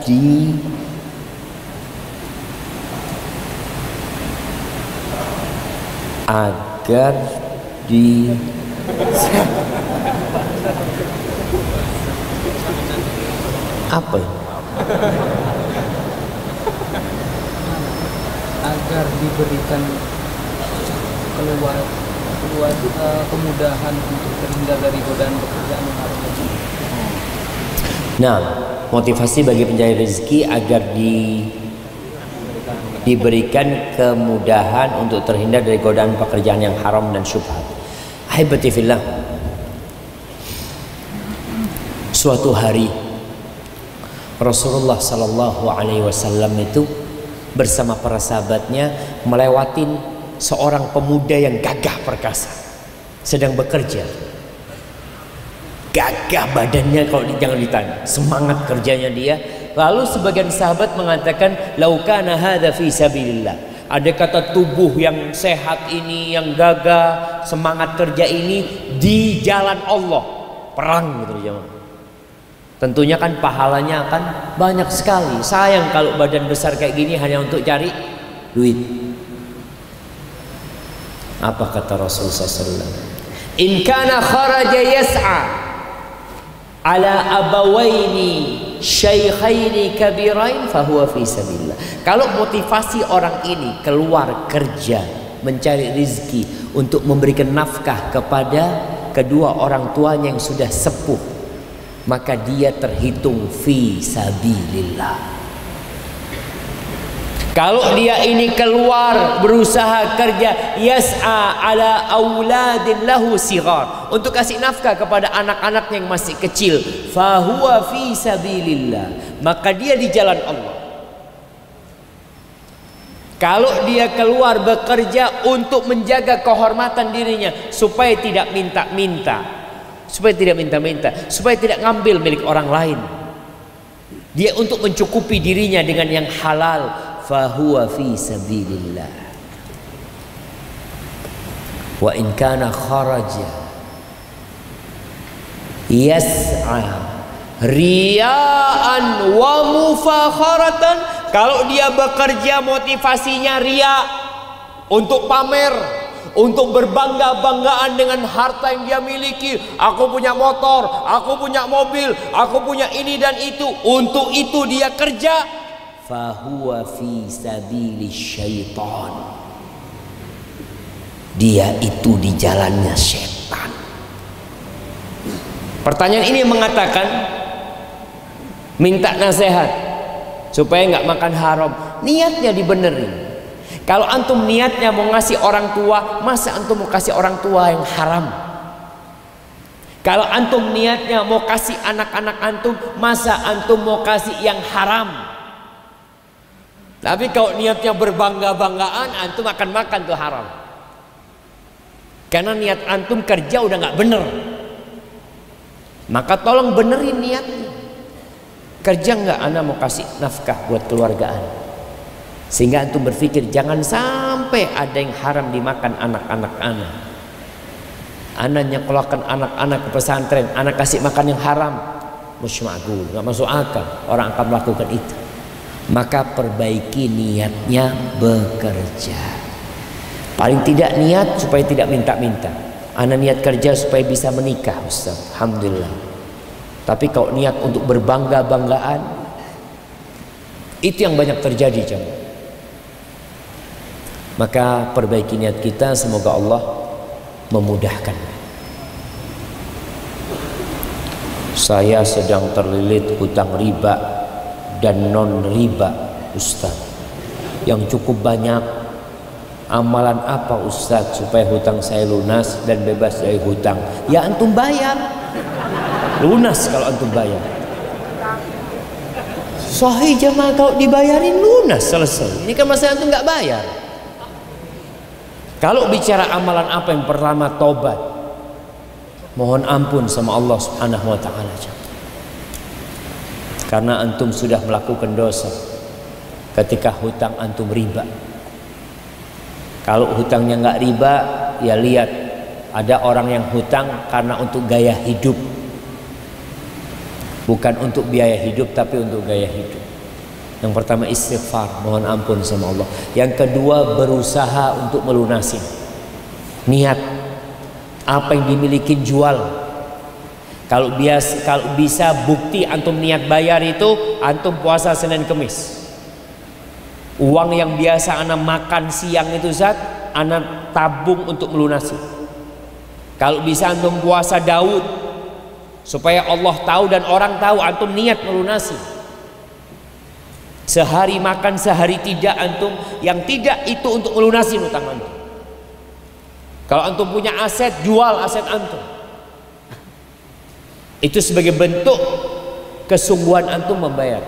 di apa ya? Agar diberikan kemudahan untuk terhindar dari godaan pekerjaan yang haram. Nah, motivasi bagi pencari rezeki agar diberikan kemudahan untuk terhindar dari godaan pekerjaan yang haram dan syubhat. Ahibati fillah, suatu hari Rasulullah Sallallahu Alaihi Wasallam itu bersama para sahabatnya melewatin seorang pemuda yang gagah perkasa, sedang bekerja. Gagah badannya, kalau jangan ditanya, semangat kerjanya dia. Lalu sebagian sahabat mengatakan, laukana hadza fi sabilillah. Ada kata tubuh yang sehat ini, yang gagah, semangat kerja ini di jalan Allah, perang gitu jemaah. Tentunya kan pahalanya akan banyak sekali. Sayang kalau badan besar kayak gini hanya untuk cari duit. Apa kata Rasulullah SAW? In kana kharaja yas'a ala abawaini syaikhaini kabirain fahuwa fi sabilillah. Kalau motivasi orang ini keluar kerja mencari rezeki untuk memberikan nafkah kepada kedua orang tuanya yang sudah sepuh, maka dia terhitung fi sabilillah. Kalau dia ini keluar berusaha kerja yas'a ala auladin lahu sighar, untuk kasih nafkah kepada anak-anak yang masih kecil, fahuwa fi sabilillah, maka dia di jalan Allah. Kalau dia keluar bekerja untuk menjaga kehormatan dirinya supaya tidak minta-minta, supaya tidak ngambil milik orang lain, dia untuk mencukupi dirinya dengan yang halal, fahuwa fi sabilillah. Wa in kana kharaja yas'a riya'an wa mufakharatan, kalau dia bekerja motivasinya riya, untuk pamer, untuk berbangga-banggaan dengan harta yang dia miliki. Aku punya motor, aku punya mobil, aku punya ini dan itu. Untuk itu dia kerja. Fahuwa fi sabili syaitan, dia itu di jalannya setan. Pertanyaan ini mengatakan minta nasihat supaya nggak makan haram. Niatnya dibenerin. Kalau antum niatnya mau ngasih orang tua, masa antum mau kasih orang tua yang haram? Kalau antum niatnya mau kasih anak-anak antum, masa antum mau kasih yang haram? Tapi kalau niatnya berbangga-banggaan, antum akan makan tuh haram. Karena niat antum kerja udah nggak bener. Maka tolong benerin niatnya. Kerja nggak, ana mau kasih nafkah buat keluarga ana. Sehingga antum berpikir jangan sampai ada yang haram dimakan anak-anak anak. Anak nyekolahkan anak-anak ke pesantren, anak kasih makan yang haram, musyma'gul, nggak masuk akal orang akan melakukan itu. Maka perbaiki niatnya bekerja. Paling tidak niat supaya tidak minta-minta. Anak niat kerja supaya bisa menikah, Ustaz. Alhamdulillah. Tapi kalau niat untuk berbangga-banggaan, itu yang banyak terjadi, jemaah. Maka perbaiki niat kita, semoga Allah memudahkan. Saya sedang terlilit hutang riba dan non riba, Ustaz, yang cukup banyak. Amalan apa Ustaz supaya hutang saya lunas dan bebas dari hutang? Ya antum bayar, lunas kalau antum bayar. Sahih jemaah, kalau dibayarin lunas, selesai. Ini kan masa antum nggak bayar. Kalau bicara amalan apa, yang pertama tobat, mohon ampun sama Allah Subhanahu wa taala. Karena antum sudah melakukan dosa ketika hutang antum riba. Kalau hutangnya nggak riba, ya lihat, ada orang yang hutang karena untuk gaya hidup, bukan untuk biaya hidup tapi untuk gaya hidup. Yang pertama istighfar, mohon ampun sama Allah. Yang kedua berusaha untuk melunasi. Niat apa yang dimiliki jual. Kalau bisa bukti antum niat bayar itu, antum puasa Senin Kemis. Uang yang biasa anak makan siang itu Zat, anak tabung untuk melunasi. Kalau bisa antum puasa Daud, supaya Allah tahu dan orang tahu antum niat melunasi. Sehari makan, sehari tidak antum, yang tidak itu untuk melunasi hutang antum. Kalau antum punya aset, jual aset antum. Itu sebagai bentuk kesungguhan antum membayar.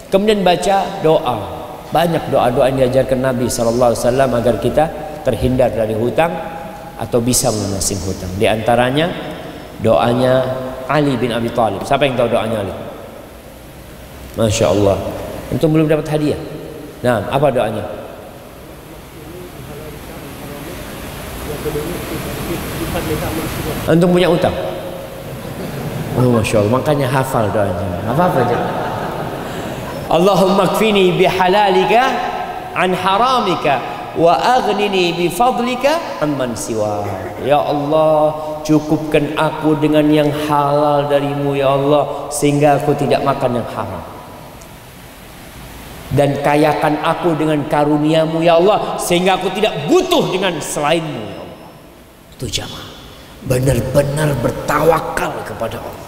Kemudian baca doa. Banyak doa-doa yang diajarkan Nabi SAW agar kita terhindar dari hutang atau bisa melunasi hutang. Di antaranya doanya Ali bin Abi Thalib. Siapa yang tahu doanya Ali? Masya Allah. Antum belum dapat hadiah. Nah, apa doanya? Antum punya utang? Oh, Masya Allah. Makanya hafal doanya. Apa-apa aja. Allahumma kfini bihalalika an haramika wa aghnini bifadlika amman siwa. Ya Allah, cukupkan aku dengan yang halal darimu ya Allah, sehingga aku tidak makan yang haram. Dan kayakan aku dengan karuniamu ya Allah, sehingga aku tidak butuh dengan selainmu ya Allah. Itu jamaah, benar-benar bertawakal kepada Allah.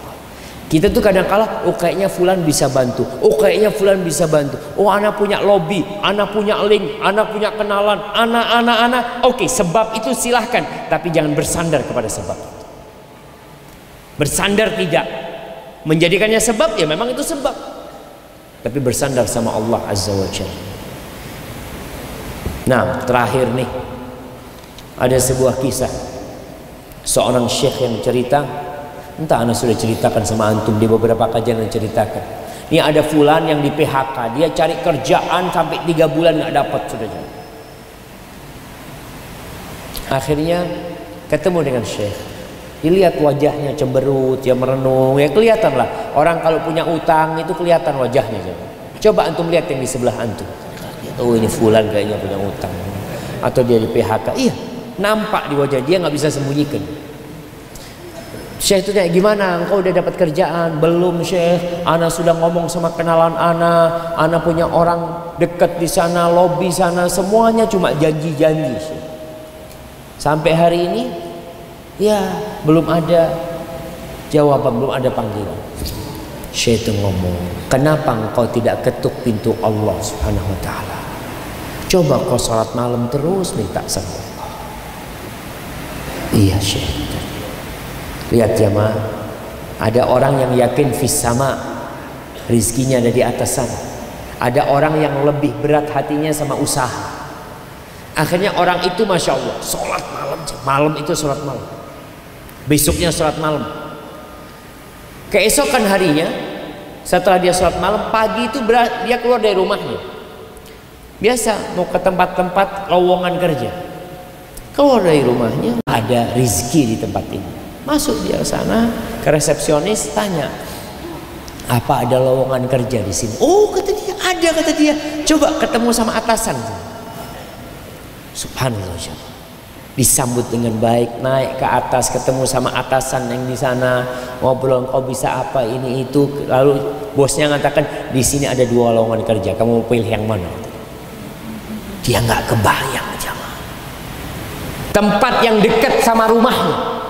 Kita tuh kadang kala, oh kayaknya fulan bisa bantu, oh kayaknya fulan bisa bantu, oh anak punya lobby, anak punya link, anak punya kenalan, anak. Oke, sebab itu silahkan, tapi jangan bersandar kepada sebab. Bersandar tidak, menjadikannya sebab, ya memang itu sebab, tapi bersandar sama Allah Azza wa Jalla. Nah, terakhir nih, ada sebuah kisah seorang syekh yang cerita, entah ana sudah ceritakan sama antum di beberapa kajian yang ceritakan. Ini ada fulan yang di PHK, dia cari kerjaan sampai 3 bulan nggak dapat sudah. Akhirnya ketemu dengan syekh. Dilihat wajahnya cemberut, ya merenung, ya kelihatan lah. Orang kalau punya utang itu kelihatan wajahnya. Coba antum lihat yang di sebelah antum. Oh ini fulan kayaknya punya utang. Atau dia di PHK. Iya, nampak di wajah dia, nggak bisa sembunyikan. Syekh itu kayak gimana? Engkau udah dapat kerjaan? Belum Syekh. Ana sudah ngomong sama kenalan ana punya orang dekat di sana, lobby sana, semuanya cuma janji-janji. Syekh. Sampai hari ini, ya belum ada jawaban, belum ada panggilan. Syekh itu ngomong, kenapa engkau tidak ketuk pintu Allah Subhanahu wa ta'ala? Coba kau salat malam terus minta sama Allah. Iya Syekh. Lihat jamaah, ada orang yang yakin fis sama, rizkinya ada di atas sana. Ada orang yang lebih berat hatinya sama usaha. Akhirnya orang itu Masya Allah sholat malam itu sholat malam, besoknya sholat malam. Keesokan harinya setelah dia sholat malam, pagi itu dia keluar dari rumahnya. Biasa mau ke tempat-tempat lowongan kerja, keluar dari rumahnya, ada rizki di tempat ini. Masuk dia ke sana, ke resepsionis, tanya, apa ada lowongan kerja di sini? Oh, kata dia, ada, kata dia. Coba ketemu sama atasan. Subhanallah. Disambut dengan baik, naik ke atas, ketemu sama atasan yang di sana, ngobrol, kau bisa apa ini itu. Lalu bosnya mengatakan, di sini ada 2 lowongan kerja, kamu mau pilih yang mana? Dia nggak kebayang, jamaah. Tempat yang dekat sama rumahnya,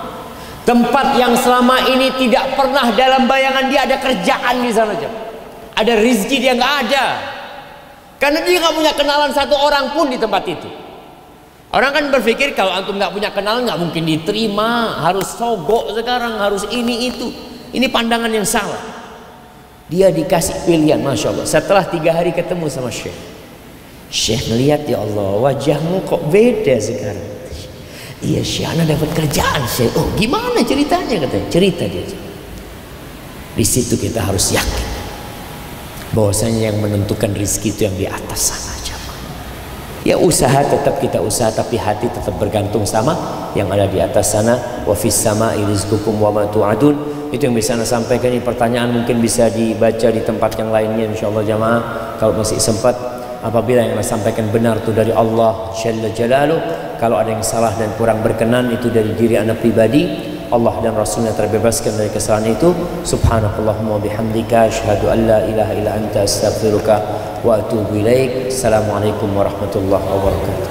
tempat yang selama ini tidak pernah dalam bayangan dia ada kerjaan di sana, jamaah. Ada rezeki dia nggak ada, karena dia nggak punya kenalan satu orang pun di tempat itu. Orang kan berpikir kalau antum nggak punya kenalan nggak mungkin diterima, harus sogok sekarang, harus ini itu. Ini pandangan yang salah. Dia dikasih pilihan, masya Allah. Setelah 3 hari ketemu sama Syekh, Syekh melihat, ya Allah, wajahmu kok beda sekarang. Iya Syekh, ana dapat kerjaan Syekh. Oh gimana ceritanya, katanya. Cerita dia. Di situ kita harus yakin bahwasanya yang menentukan rezeki itu yang di atas sana. Ya usaha tetap kita usaha, tapi hati tetap bergantung sama yang ada di atas sana. Wa fis sama'i rizqukum wa ma tu'adun. Itu yang bisa saya sampaikan. Ini pertanyaan mungkin bisa dibaca di tempat yang lainnya insyaallah jamaah kalau masih sempat. Apabila yang saya sampaikan benar itu dari Allah Jalla Jalaluh, kalau ada yang salah dan kurang berkenan itu dari diri anak pribadi. Allah dan Rasulnya terbebaskan dari kesalahan itu. Subhanakallahumma bihamdika asyhadu an la ilaha illa anta astaghfiruka wa atubu ilaik. Assalamualaikum warahmatullahi wabarakatuh.